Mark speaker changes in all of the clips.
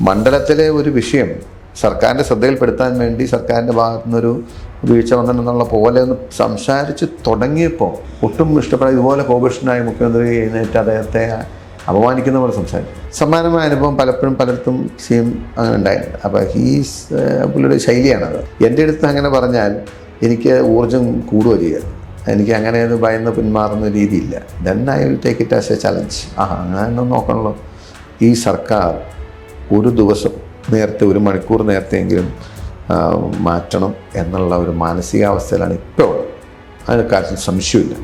Speaker 1: മണ്ഡലത്തിലെ ഒരു വിഷയം സർക്കാരിൻ്റെ ശ്രദ്ധയിൽപ്പെടുത്താൻ വേണ്ടി സർക്കാരിൻ്റെ ഭാഗത്തു നിന്നൊരു വീഴ്ച വന്നിട്ടുള്ള പോലെ ഒന്ന് സംസാരിച്ച് തുടങ്ങിയപ്പോൾ ഒട്ടും ഇഷ്ടപ്പെടാതെ ഇതുപോലെ കോപേഷനായ മുഖ്യമന്ത്രി എഴുന്നേറ്റ് അദ്ദേഹത്തെ അപമാനിക്കുന്ന പോലെ സംസാരിക്കും. സമാനമായ അനുഭവം പലപ്പോഴും പലർക്കും സെയിം അങ്ങനെ ഉണ്ടായിട്ടുണ്ട്. അപ്പോൾ പുള്ളിയുടെ ശൈലിയാണത്. എൻ്റെ അടുത്ത് അങ്ങനെ പറഞ്ഞാൽ എനിക്ക് ഊർജ്ജം കൂടുകയോ ചെയ്യുക, എനിക്ക് അങ്ങനെ ഭയന്ന് പിന്മാറുന്ന രീതിയില്ല. Then I will take it as a challenge. അങ്ങനെ നോക്കണല്ലോ, ഈ സർക്കാർ ഒരു ദിവസം നേരത്തെ, ഒരു മണിക്കൂർ നേരത്തെയെങ്കിലും മാറ്റണം എന്നുള്ള ഒരു മാനസികാവസ്ഥയിലാണ് ഇപ്പോൾ ഉള്ളത്. അതിന് കാര്യത്തിൽ സംശയമില്ല.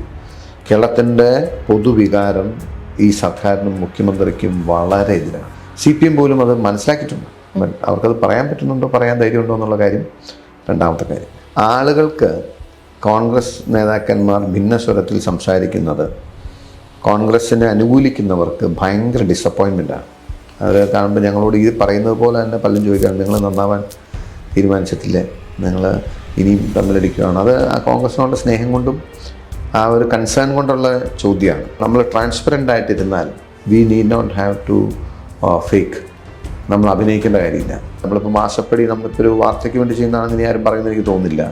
Speaker 1: കേരളത്തിൻ്റെ പൊതുവികാരം ഈ സർക്കാരിനും മുഖ്യമന്ത്രിക്കും വളരെ എതിരാണ്. CPM പോലും അത് മനസ്സിലാക്കിയിട്ടുണ്ട്. അവർക്കത് പറയാൻ പറ്റുന്നുണ്ടോ, പറയാൻ ധൈര്യമുണ്ടോ എന്നുള്ള കാര്യം രണ്ടാമത്തെ കാര്യം. ആളുകൾക്ക് കോൺഗ്രസ് നേതാക്കന്മാർ ഭിന്നസ്വരത്തിൽ സംസാരിക്കുന്നത് കോൺഗ്രസിനെ അനുകൂലിക്കുന്നവർക്ക് ഭയങ്കര ഡിസപ്പോയിൻമെൻറ്റാണ്. അത് കാണുമ്പോൾ ഞങ്ങളോട് ഈ പറയുന്നത് പോലെ തന്നെ പലരും ചോദിക്കുകയാണ്, നിങ്ങൾ നന്നാവാൻ തീരുമാനിച്ചിട്ടില്ലേ, നിങ്ങൾ ഇനിയും തമ്മിലടിക്കുകയാണ്. അത് ആ കോൺഗ്രസിനോടുള്ള സ്നേഹം കൊണ്ടും ആ ഒരു കൺസേൺ കൊണ്ടുള്ള ചോദ്യമാണ്. നമ്മൾ ട്രാൻസ്പെറൻ്റ് ആയിട്ടിരുന്നാൽ we need not have to fake. നമ്മൾ അഭിനയിക്കേണ്ട കാര്യമില്ല. നമ്മളിപ്പോൾ മാസപ്പടി നമ്മളിപ്പോൾ ഒരു വാർത്തയ്ക്ക് വേണ്ടി ചെയ്യുന്നതാണെന്ന് ഇനി ആരും പറയുന്നത് എനിക്ക് തോന്നുന്നില്ല.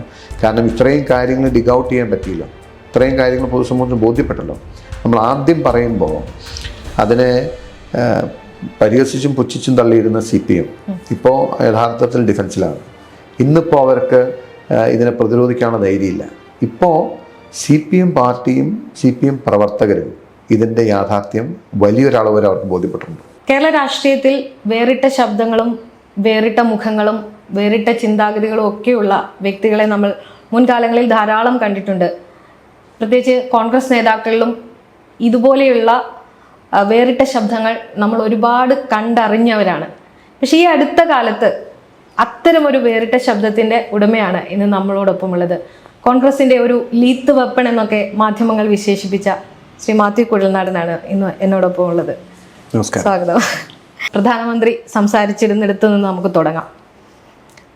Speaker 1: കാരണം ഇത്രയും കാര്യങ്ങൾ ഡിഗ് ഔട്ട് ചെയ്യാൻ പറ്റിയില്ല, ഇത്രയും കാര്യങ്ങൾ പൊതുസമൂഹത്തിന് ബോധ്യപ്പെട്ടല്ലോ. നമ്മൾ ആദ്യം പറയുമ്പോൾ അതിനെ പരിഹസിച്ചും പുച്ഛിച്ചും തള്ളിയിരുന്ന CPM ഇപ്പോൾ യഥാർത്ഥത്തിൽ ഡിഫൻസിലാണ്. ഇന്നിപ്പോൾ അവർക്ക് ഇതിനെ പ്രതിരോധിക്കാനുള്ള ധൈര്യമില്ല. ഇപ്പോൾ CPM പാർട്ടിയും CPM പ്രവർത്തകരും ഇതിൻ്റെ യാഥാർത്ഥ്യം വലിയൊരളവ് വരെ അവർക്ക് ബോധ്യപ്പെട്ടിട്ടുണ്ട്.
Speaker 2: കേരള രാഷ്ട്രീയത്തിൽ വേറിട്ട ശബ്ദങ്ങളും വേറിട്ട മുഖങ്ങളും വേറിട്ട ചിന്താഗതികളും ഒക്കെയുള്ള വ്യക്തികളെ നമ്മൾ മുൻകാലങ്ങളിൽ ധാരാളം കണ്ടിട്ടുണ്ട്. പ്രത്യേകിച്ച് കോൺഗ്രസ് നേതാക്കളിലും ഇതുപോലെയുള്ള വേറിട്ട ശബ്ദങ്ങൾ നമ്മൾ ഒരുപാട് കണ്ടറിഞ്ഞവരാണ്. പക്ഷേ ഈ അടുത്ത കാലത്ത് അത്തരമൊരു വേറിട്ട ശബ്ദത്തിൻ്റെ ഉടമയാണ് ഇന്ന് നമ്മളോടൊപ്പം ഉള്ളത്. കോൺഗ്രസിൻ്റെ ഒരു ലീത്ത് വെപ്പൺ എന്നൊക്കെ മാധ്യമങ്ങൾ വിശേഷിപ്പിച്ച ശ്രീ മാത്യു കുഴൽനാടനാണ് ഇന്ന് എന്നോടൊപ്പം ഉള്ളത്.
Speaker 1: നമസ്കാരം.
Speaker 2: സ്വാഗതം. പ്രധാനമന്ത്രി സംസാരിച്ചിരുന്നിടത്ത് നിന്ന് നമുക്ക് തുടങ്ങാം.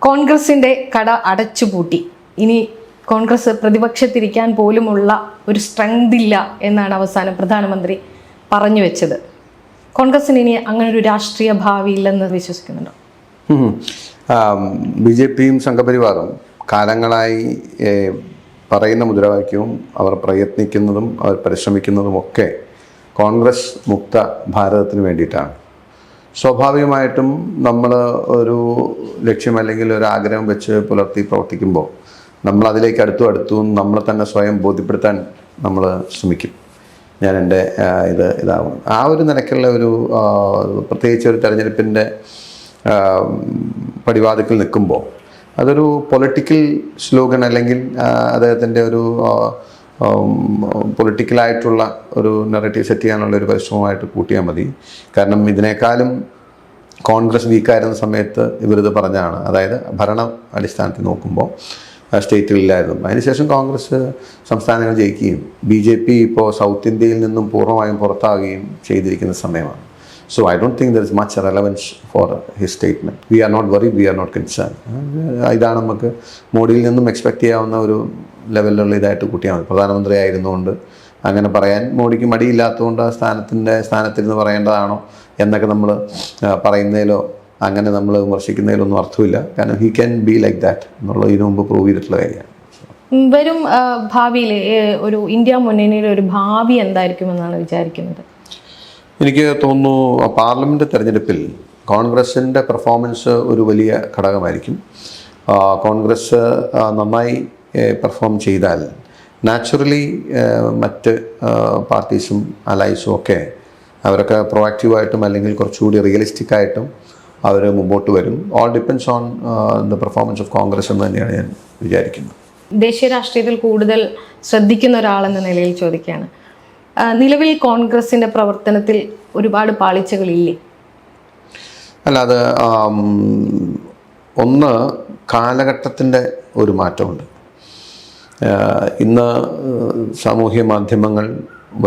Speaker 2: കോൺഗ്രസിൻ്റെ കട അടച്ചുപൂട്ടി, ഇനി കോൺഗ്രസ് പ്രതിപക്ഷത്തിരിക്കാൻ പോലുമുള്ള ഒരു സ്ട്രെങ്ത് ഇല്ല എന്നാണ് അവസാനം പ്രധാനമന്ത്രി പറഞ്ഞു വെച്ചത്. കോൺഗ്രസിന് ഇനി അങ്ങനെ ഒരു രാഷ്ട്രീയ ഭാവി ഇല്ലെന്ന് വിശ്വസിക്കുന്നുണ്ടോ?
Speaker 1: BJPയും സംഘപരിവാറും കാലങ്ങളായി പറയുന്ന മുദ്രാവാക്യവും അവർ പ്രയത്നിക്കുന്നതും അവർ പരിശ്രമിക്കുന്നതുമൊക്കെ കോൺഗ്രസ് മുക്ത ഭാരതത്തിന് വേണ്ടിയിട്ടാണ്. സ്വാഭാവികമായിട്ടും നമ്മൾ ഒരു ലക്ഷ്യം അല്ലെങ്കിൽ ഒരു ആഗ്രഹം വെച്ച് പുലർത്തി പ്രവർത്തിക്കുമ്പോൾ നമ്മൾ അതിലേക്ക് അടുത്തു നമ്മളെ തന്നെ സ്വയം ബോധ്യപ്പെടുത്താൻ നമ്മൾ ശ്രമിക്കും. ഞാൻ എൻ്റെ ഇതാവും ആ ഒരു നിലയ്ക്കുള്ള ഒരു പ്രത്യേകിച്ച് ഒരു തെരഞ്ഞെടുപ്പിൻ്റെ പടിവാതിക്കൽ നിൽക്കുമ്പോൾ അതൊരു പൊളിറ്റിക്കൽ സ്ലോഗൻ അല്ലെങ്കിൽ അദ്ദേഹത്തിൻ്റെ ഒരു പൊളിറ്റിക്കലായിട്ടുള്ള ഒരു നെറേറ്റീവ് സെറ്റ് ചെയ്യാനുള്ള ഒരു പരിശ്രമമായിട്ട് കൂട്ടിയാൽ മതി. കാരണം ഇതിനേക്കാളും കോൺഗ്രസ് വീക്കായിരുന്ന സമയത്ത് ഇവരിത് പറഞ്ഞാണ്. അതായത് ഭരണ അടിസ്ഥാനത്തിൽ നോക്കുമ്പോൾ സ്റ്റേറ്റുകളിലായിരുന്നു. അതിനുശേഷം കോൺഗ്രസ് സംസ്ഥാനങ്ങൾ ജയിക്കുകയും BJP ഇപ്പോൾ സൗത്ത് ഇന്ത്യയിൽ നിന്നും പൂർണ്ണമായും പുറത്താവുകയും ചെയ്തിരിക്കുന്ന സമയമാണ്. So I don't think there is much relevance for his statement. We are not worried, we are not concerned. ഇതാണ് നമുക്ക് മോഡിയിൽ നിന്നും എക്സ്പെക്ട് ചെയ്യാവുന്ന ഒരു ലെവലിലുള്ള ഇതായിട്ട് കൂട്ടിയാൽ മതി. പ്രധാനമന്ത്രി ആയിരുന്നുകൊണ്ട് അങ്ങനെ പറയാൻ മോഡിക്ക് മടിയില്ലാത്തതുകൊണ്ട് ആ സ്ഥാനത്തിരുന്ന് പറയേണ്ടതാണോ എന്നൊക്കെ നമ്മൾ പറയുന്നതിലോ അങ്ങനെ നമ്മൾ വിമർശിക്കുന്നതിലൊന്നും അർത്ഥമില്ല. കാരണം he can be like that എന്നുള്ള ഇതിനു മുമ്പ് പ്രൂവ് ചെയ്തിട്ടുള്ള കാര്യമാണ്.
Speaker 2: വരും ഭാവിയിൽ ഒരു ഇന്ത്യ മുന്നണിയുടെ ഒരു ഭാവി എന്തായിരിക്കുമെന്നാണ് വിചാരിക്കുന്നത്?
Speaker 1: എനിക്ക് തോന്നുന്നു പാർലമെൻറ്റ് തെരഞ്ഞെടുപ്പിൽ കോൺഗ്രസിൻ്റെ പെർഫോമൻസ് ഒരു വലിയ ഘടകമായിരിക്കും. കോൺഗ്രസ് നന്നായി പെർഫോം ചെയ്താൽ നാച്ചുറലി മറ്റ് പാർട്ടീസും അലൈസും ഒക്കെ അവരൊക്കെ പ്രൊആക്റ്റീവായിട്ടും അല്ലെങ്കിൽ കുറച്ചുകൂടി റിയലിസ്റ്റിക്കായിട്ടും അവർ മുമ്പോട്ട് വരും. All depends on the performance of Congress എന്ന് തന്നെയാണ് ഞാൻ വിചാരിക്കുന്നത്.
Speaker 2: ദേശീയ രാഷ്ട്രീയത്തിൽ കൂടുതൽ ശ്രദ്ധിക്കുന്ന ഒരാളെന്ന നിലയിൽ ചോദിക്കുകയാണ്, നിലവിൽ കോൺഗ്രസിൻ്റെ പ്രവർത്തനത്തിൽ ഒരുപാട് പാളിച്ചകളില്ലേ?
Speaker 1: അല്ല, അത് ഒന്ന് കാലഘട്ടത്തിൻ്റെ ഒരു മാറ്റമുണ്ട്. ഇന്ന് സാമൂഹ്യ മാധ്യമങ്ങൾ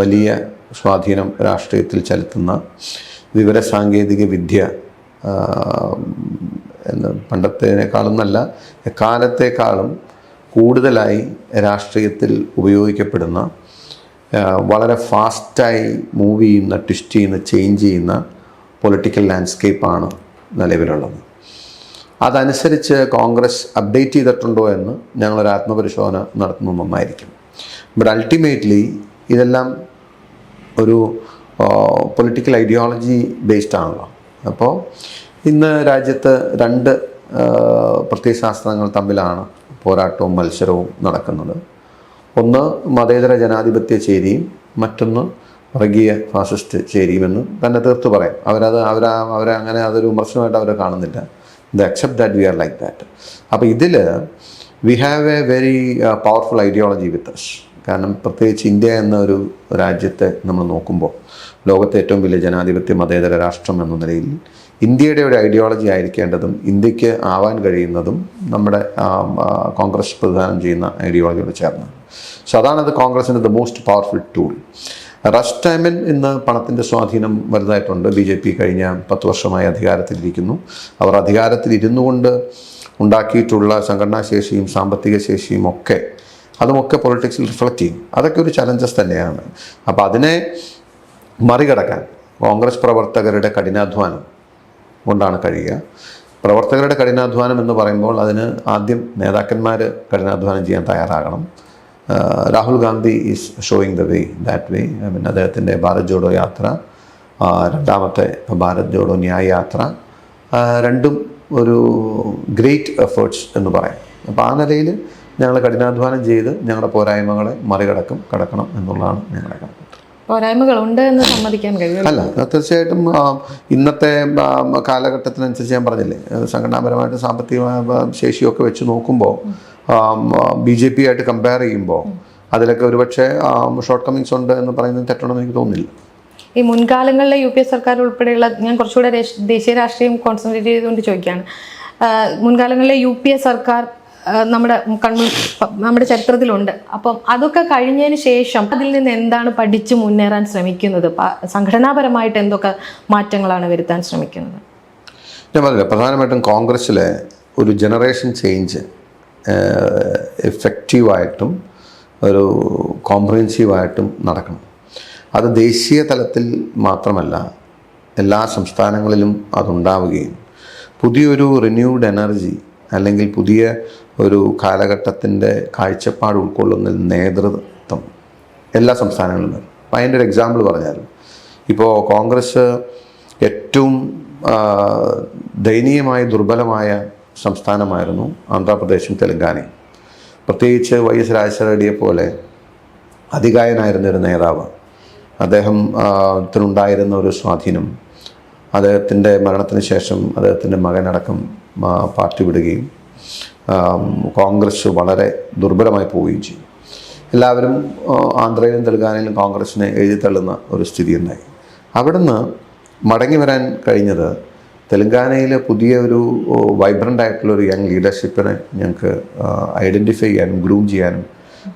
Speaker 1: വലിയ സ്വാധീനം രാഷ്ട്രീയത്തിൽ ചെലുത്തുന്ന വിവരസാങ്കേതിക വിദ്യ പണ്ടത്തേക്കാളും നല്ല എക്കാലത്തേക്കാളും കൂടുതലായി രാഷ്ട്രീയത്തിൽ ഉപയോഗിക്കപ്പെടുന്ന വളരെ ഫാസ്റ്റായി മൂവ് ചെയ്യുന്ന, ട്വിസ്റ്റ് ചെയ്യുന്ന, ചേഞ്ച് ചെയ്യുന്ന പൊളിറ്റിക്കൽ ലാൻഡ്സ്കേപ്പാണ് നിലവിലുള്ളത്. അതനുസരിച്ച് കോൺഗ്രസ് അപ്ഡേറ്റ് ചെയ്തിട്ടുണ്ടോ എന്ന് ഞങ്ങളൊരു ആത്മപരിശോധന നടത്തുന്നത് നന്നായിരിക്കും. ബട്ട് അൾട്ടിമേറ്റ്ലി ഇതെല്ലാം ഒരു പൊളിറ്റിക്കൽ ഐഡിയോളജി ബേസ്ഡ് ആണല്ലോ. അപ്പോൾ ഇന്ന് രാജ്യത്ത് രണ്ട് പ്രത്യയശാസ്ത്രങ്ങൾ തമ്മിലാണ് പോരാട്ടവും മത്സരവും നടക്കുന്നത്. ഒന്ന് മതേതര ജനാധിപത്യ ചേരിയും മറ്റൊന്ന് വർഗീയ ഫാസിസ്റ്റ് ചേരിയുമെന്ന് തന്നെ തീർത്ത് പറയാം. അവരെ അങ്ങനെ അതൊരു വിമർശനമായിട്ട് അവർ കാണുന്നില്ല. They accept that we are like that. അപ്പോൾ ഇതിൽ we have a very powerful ideology with us. കാരണം പ്രത്യേകിച്ച് ഇന്ത്യ എന്ന ഒരു രാജ്യത്തെ നമ്മൾ നോക്കുമ്പോൾ ലോകത്തെ ഏറ്റവും വലിയ ജനാധിപത്യ മതേതര രാഷ്ട്രം എന്ന നിലയിൽ ഇന്ത്യയുടെ ഒരു ഐഡിയോളജി ആയിരിക്കേണ്ടതും ഇന്ത്യക്ക് ആവാൻ കഴിയുന്നതും നമ്മുടെ കോൺഗ്രസ് പ്രതിദാനം ചെയ്യുന്ന ഐഡിയോളജിയോട് ചേർന്നാണ്. സോ അതാണത് കോൺഗ്രസിൻ്റെ the most powerful tool. Rush ടൈമിൽ ഇന്ന് പണത്തിൻ്റെ സ്വാധീനം വലുതായിട്ടുണ്ട്. BJP കഴിഞ്ഞ 10 വർഷമായി അധികാരത്തിലിരിക്കുന്നു. അവർ അധികാരത്തിലിരുന്നു കൊണ്ട് ഉണ്ടാക്കിയിട്ടുള്ള സംഘടനാശേഷിയും സാമ്പത്തിക ശേഷിയും അതുമൊക്കെ പൊളിറ്റിക്സിൽ റിഫ്ലക്റ്റ് ചെയ്യും. അതൊക്കെ ഒരു ചലഞ്ചസ് തന്നെയാണ്. അപ്പോൾ അതിനെ മറികടക്കാൻ കോൺഗ്രസ് പ്രവർത്തകരുടെ കഠിനാധ്വാനം കൊണ്ടാണ് കഴിയുക. പ്രവർത്തകരുടെ കഠിനാധ്വാനം എന്ന് പറയുമ്പോൾ അതിന് ആദ്യം നേതാക്കന്മാർ കഠിനാധ്വാനം ചെയ്യാൻ തയ്യാറാകണം. Rahul Gandhi is showing the way that way. അദ്ദേഹത്തിൻ്റെ ഭാരത് ജോഡോ യാത്ര, രണ്ടാമത്തെ ഭാരത് ജോഡോ ന്യായ് യാത്ര, രണ്ടും ഒരു ഗ്രേറ്റ് എഫേർട്സ് എന്ന് പറയാം. അപ്പോൾ ആ നിലയിൽ ഞങ്ങൾ കഠിനാധ്വാനം ചെയ്ത് ഞങ്ങളുടെ പോരായ്മകളെ കടക്കണം എന്നുള്ളതാണ് ഞങ്ങളുടെ കണക്ക്.
Speaker 2: പോരായ്മകളുണ്ട് എന്ന് സമ്മതിക്കാൻ കഴിയും.
Speaker 1: അല്ല, തീർച്ചയായിട്ടും ഇന്നത്തെ കാലഘട്ടത്തിനനുസരിച്ച് ഞാൻ പറഞ്ഞില്ലേ, സംഘടനാപരമായിട്ട് സാമ്പത്തിക ശേഷിയൊക്കെ വെച്ച് നോക്കുമ്പോൾ BJP ആയിട്ട് കമ്പയർ ചെയ്യുമ്പോൾ അതിലൊക്കെ ഒരുപക്ഷെ ഷോർട്ട് കമ്മിങ്സ് ഉണ്ട് എന്ന് പറയുന്നത് തെറ്റുണ്ടെന്ന് എനിക്ക് തോന്നുന്നില്ല.
Speaker 2: ഈ മുൻകാലങ്ങളിലെ UPA സർക്കാർ ഉൾപ്പെടെയുള്ള, ഞാൻ കുറച്ചുകൂടെ ദേശീയ രാഷ്ട്രീയം കോൺസെൻട്രേറ്റ് ചെയ്തുകൊണ്ട് ചോദിക്കുകയാണ്, മുൻകാലങ്ങളിലെ UPA സർക്കാർ നമ്മുടെ ചരിത്രത്തിലുണ്ട്. അപ്പം അതൊക്കെ കഴിഞ്ഞതിന് ശേഷം അതിൽ നിന്ന് എന്താണ് പഠിച്ചു മുന്നേറാൻ ശ്രമിക്കുന്നത്? സംഘടനാപരമായിട്ട് എന്തൊക്കെ മാറ്റങ്ങളാണ് വരുത്താൻ ശ്രമിക്കുന്നത്?
Speaker 1: ഞാൻ പറഞ്ഞില്ല, പ്രധാനമായിട്ടും കോൺഗ്രസ്സിലെ ഒരു ജനറേഷൻ ചേഞ്ച് എഫക്റ്റീവായിട്ടും ഒരു കോംപ്രിഹെൻസീവായിട്ടും നടക്കണം. അത് ദേശീയ തലത്തിൽ മാത്രമല്ല, എല്ലാ സംസ്ഥാനങ്ങളിലും അതുണ്ടാവുകയും പുതിയൊരു റിന്യൂഡ് എനർജി അല്ലെങ്കിൽ പുതിയ ഒരു കാലഘട്ടത്തിൻ്റെ കാഴ്ചപ്പാട് ഉൾക്കൊള്ളുന്ന നേതൃത്വം എല്ലാ സംസ്ഥാനങ്ങളിലും വരും. അപ്പോൾ അതിൻ്റെ ഒരു എക്സാമ്പിൾ പറഞ്ഞാൽ, ഇപ്പോൾ കോൺഗ്രസ് ഏറ്റവും ദയനീയമായി ദുർബലമായ സംസ്ഥാനമായിരുന്നു ആന്ധ്രാപ്രദേശും തെലങ്കാനയും. പ്രത്യേകിച്ച് YS രാജശേഖര റെഡ്ഡിയെ പോലെ അതികായനായിരുന്ന ഒരു നേതാവ്, അദ്ദേഹത്തിനുണ്ടായിരുന്ന ഒരു സ്വാധീനം, അദ്ദേഹത്തിൻ്റെ മരണത്തിന് ശേഷം അദ്ദേഹത്തിൻ്റെ മകനടക്കം പാർട്ടി വിടുകയും കോൺഗ്രസ് വളരെ ദുർബലമായി പോവുകയും ചെയ്യും. എല്ലാവരും ആന്ധ്രയിലും തെലങ്കാനയിലും കോൺഗ്രസിനെ എഴുതിത്തള്ളുന്ന ഒരു സ്ഥിതി ഉണ്ടായി. അവിടുന്ന് മടങ്ങി വരാൻ കഴിഞ്ഞത് തെലങ്കാനയിൽ പുതിയ ഒരു വൈബ്രൻ്റ് ആയിട്ടുള്ള ഒരു യങ് ലീഡർഷിപ്പിനെ ഞങ്ങൾക്ക് ഐഡൻറ്റിഫൈ ചെയ്യാനും ഗ്രൂം ചെയ്യാനും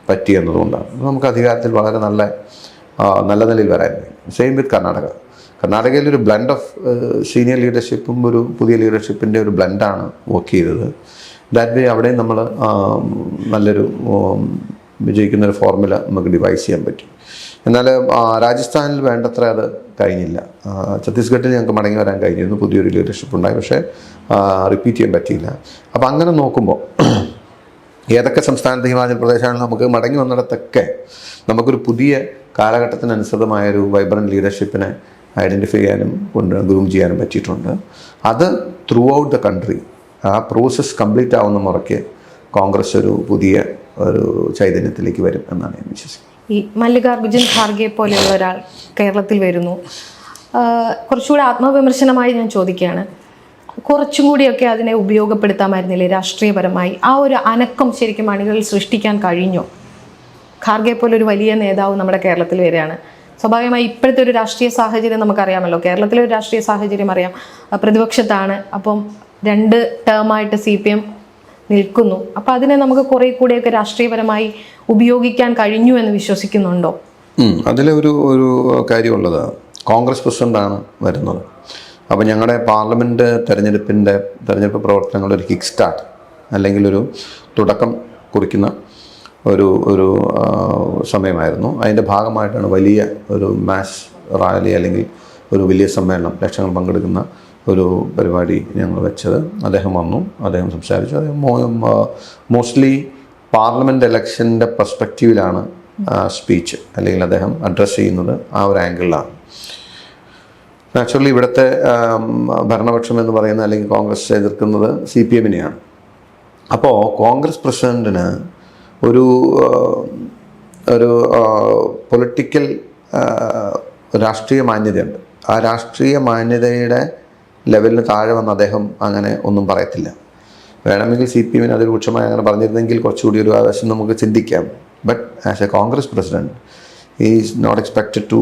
Speaker 1: പറ്റി എന്നതുകൊണ്ടാണ് നമുക്ക് അധികാരത്തിൽ വളരെ നല്ല നിലയിൽ വരാൻ കഴിയും. സെയിം വിത്ത് കർണാടകയിൽ ഒരു ബ്ലെൻഡ് ഓഫ് സീനിയർ ലീഡർഷിപ്പും ഒരു പുതിയ ലീഡർഷിപ്പിൻ്റെ ഒരു ബ്ലെൻഡാണ് വർക്ക് ചെയ്തത്. ദാറ്റ് വേ അവിടെയും നമ്മൾ നല്ലൊരു വിജയിക്കുന്നൊരു ഫോർമുല നമുക്ക് ഡിവൈസ് ചെയ്യാൻ പറ്റും. എന്നാൽ രാജസ്ഥാനിൽ വേണ്ടത്ര അത് കഴിഞ്ഞില്ല. ഛത്തീസ്ഗഡിൽ ഞങ്ങൾക്ക് മടങ്ങി വരാൻ കഴിഞ്ഞിരുന്നു, പുതിയൊരു ലീഡർഷിപ്പ് ഉണ്ടായി, പക്ഷേ റിപ്പീറ്റ് ചെയ്യാൻ പറ്റിയില്ല. അപ്പോൾ അങ്ങനെ നോക്കുമ്പോൾ ഏതൊക്കെ സംസ്ഥാനത്ത് ഹിമാചൽ പ്രദേശാണെങ്കിലും നമുക്ക് മടങ്ങി വന്നിടത്തൊക്കെ നമുക്കൊരു പുതിയ കാലഘട്ടത്തിനനുസൃതമായൊരു വൈബ്രൻറ്റ് ലീഡർഷിപ്പിനെ ഐഡൻറ്റിഫൈ ചെയ്യാനും ഗ്രൂം ചെയ്യാനും പറ്റിയിട്ടുണ്ട്. അത് ത്രൂ ഔട്ട് ദ കൺട്രി ആ പ്രോസസ്സ് കംപ്ലീറ്റ് ആവുന്ന മുറയ്ക്ക് കോൺഗ്രസ് ഒരു പുതിയ ഒരു ചൈതന്യത്തിലേക്ക് വരും എന്നാണ് ഞാൻ വിശ്വസിക്കുന്നത്.
Speaker 2: ഈ മല്ലികാർജുൻ ഖാർഗെ പോലെയുള്ള ഒരാൾ കേരളത്തിൽ വരുന്നു. കുറച്ചുകൂടി ആത്മവിമർശനമായി ഞാൻ ചോദിക്കുകയാണ്, കുറച്ചും കൂടിയൊക്കെ അതിനെ ഉപയോഗപ്പെടുത്താമായിരുന്നില്ലേ രാഷ്ട്രീയപരമായി? ആ ഒരു അനക്കം ശരിക്കും അണികളിൽ സൃഷ്ടിക്കാൻ കഴിഞ്ഞോ? ഖാർഗെ പോലൊരു വലിയ നേതാവ് നമ്മുടെ കേരളത്തിൽ വരികയാണ്. സ്വാഭാവികമായി ഇപ്പോഴത്തെ ഒരു രാഷ്ട്രീയ സാഹചര്യം നമുക്കറിയാമല്ലോ, കേരളത്തിലെ ഒരു രാഷ്ട്രീയ സാഹചര്യം അറിയാം, പ്രതിപക്ഷത്താണ്. അപ്പം 2 ടേമായിട്ട് CPM നിൽക്കുന്നു. അപ്പോൾ അതിനെ നമുക്ക് കുറേ കൂടിയൊക്കെ രാഷ്ട്രീയപരമായി ഉപയോഗിക്കാൻ കഴിഞ്ഞു എന്ന് വിശ്വസിക്കുന്നുണ്ടോ?
Speaker 1: അതിലെ ഒരു കാര്യമുള്ളത്, കോൺഗ്രസ് പ്രസിഡൻ്റാണ് വരുന്നത്. അപ്പോൾ ഞങ്ങളുടെ പാർലമെൻറ്റ് തെരഞ്ഞെടുപ്പ് പ്രവർത്തനങ്ങളുടെ ഒരു കിക്ക് സ്റ്റാർട്ട് അല്ലെങ്കിൽ ഒരു തുടക്കം കുറിക്കുന്ന ഒരു സമയമായിരുന്നു. അതിൻ്റെ ഭാഗമായിട്ടാണ് വലിയ ഒരു മാസ് റാലി അല്ലെങ്കിൽ ഒരു വലിയ സമ്മേളനം, ലക്ഷങ്ങൾ പങ്കെടുക്കുന്ന ഒരു പരിപാടി ഞങ്ങൾ വെച്ചത്. അദ്ദേഹം വന്നു, അദ്ദേഹം സംസാരിച്ചു. അദ്ദേഹം മോസ്റ്റ്ലി പാർലമെൻറ്റ് ഇലക്ഷൻ്റെ പെർസ്പെക്റ്റീവിലാണ് സ്പീച്ച് അല്ലെങ്കിൽ അദ്ദേഹം അഡ്രസ്സ് ചെയ്യുന്നത് ആ ഒരു ആംഗിളിലാണ്. നാച്ചുറലി ഇവിടുത്തെ ഭരണപക്ഷം എന്ന് പറയുന്നത് അല്ലെങ്കിൽ കോൺഗ്രസ് എതിർക്കുന്നത് CPM-നെയാണ്. അപ്പോൾ കോൺഗ്രസ് പ്രസിഡൻറ്റിന് ഒരു പൊളിറ്റിക്കൽ രാഷ്ട്രീയ മാന്യതയുണ്ട്. ആ രാഷ്ട്രീയ മാന്യതയുടെ ലെവലിന് താഴെ വന്ന് അദ്ദേഹം അങ്ങനെ ഒന്നും പറയത്തില്ല. വേണമെങ്കിൽ CPM-ന് അത് രൂക്ഷമായി അങ്ങനെ പറഞ്ഞിരുന്നെങ്കിൽ കുറച്ചുകൂടി ഒരു ആവശ്യം നമുക്ക് ചിന്തിക്കാം. But as a Congress president is not expected to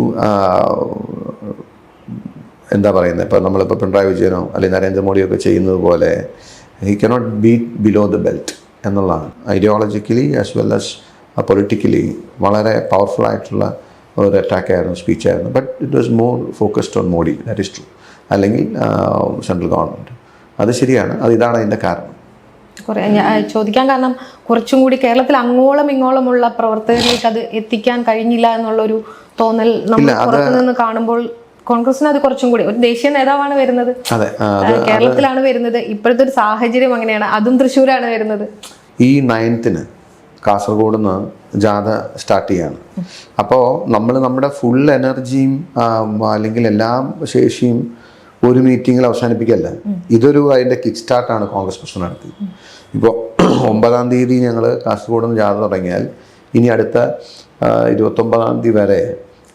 Speaker 1: എന്താ പറയുന്നത്, ഇപ്പോൾ നമ്മളിപ്പോൾ പിണറായി വിജയനോ അല്ലെങ്കിൽ നരേന്ദ്രമോദിയൊക്കെ ചെയ്യുന്നത് പോലെ he cannot beat below the belt എന്നുള്ളതാണ്. Ideologically as well as politically വളരെ പവർഫുൾ ആയിട്ടുള്ള ഒരു അറ്റാക്കായിരുന്നു, സ്പീച്ചായിരുന്നു. But it was more focused on Modi, that is true. അല്ലെങ്കിൽ സെൻട്രൽ ഗവൺമെൻറ്, അത് ശരിയാണ്. ഇതാണ് അതിൻ്റെ കാരണം.
Speaker 2: ചോദിക്കാൻ കാരണം കുറച്ചും കൂടി കേരളത്തിൽ അങ്ങോളം ഇങ്ങോളമുള്ള പ്രവർത്തകരിലേക്ക് അത് എത്തിക്കാൻ കഴിഞ്ഞില്ല എന്നുള്ളൊരു തോന്നൽ നമ്മൾ പുറത്തുനിന്ന് കാണുമ്പോൾ കോൺഗ്രസിന് അത് കുറച്ചും കൂടി ഒരു ദേശീയ നേതാവാണ് വരുന്നത്, കേരളത്തിലാണ് വരുന്നത്. ഇപ്പോഴത്തെ ഒരു സാഹചര്യം അങ്ങനെയാണ്. അതും തൃശ്ശൂരാണ് വരുന്നത്.
Speaker 1: ഈ 9th കാസർഗോഡ് നിന്ന് ജാഥ സ്റ്റാർട്ട് ചെയ്യാണ്. അപ്പോൾ നമ്മൾ നമ്മുടെ ഫുൾ എനർജിയും അല്ലെങ്കിൽ എല്ലാ ശേഷിയും ഒരു മീറ്റിങ്ങിൽ അവസാനിപ്പിക്കല്ല. ഇതൊരു അതിൻ്റെ കിക്ക് സ്റ്റാർട്ടാണ് കോൺഗ്രസ് പ്രസിഡന്റ് നടത്തി. ഇപ്പോൾ 9-ാം തീയതി ഞങ്ങൾ കാസർഗോഡ് നിന്ന് ജാഥ തുടങ്ങിയാൽ ഇനി അടുത്ത 29-ാം തീയതി വരെ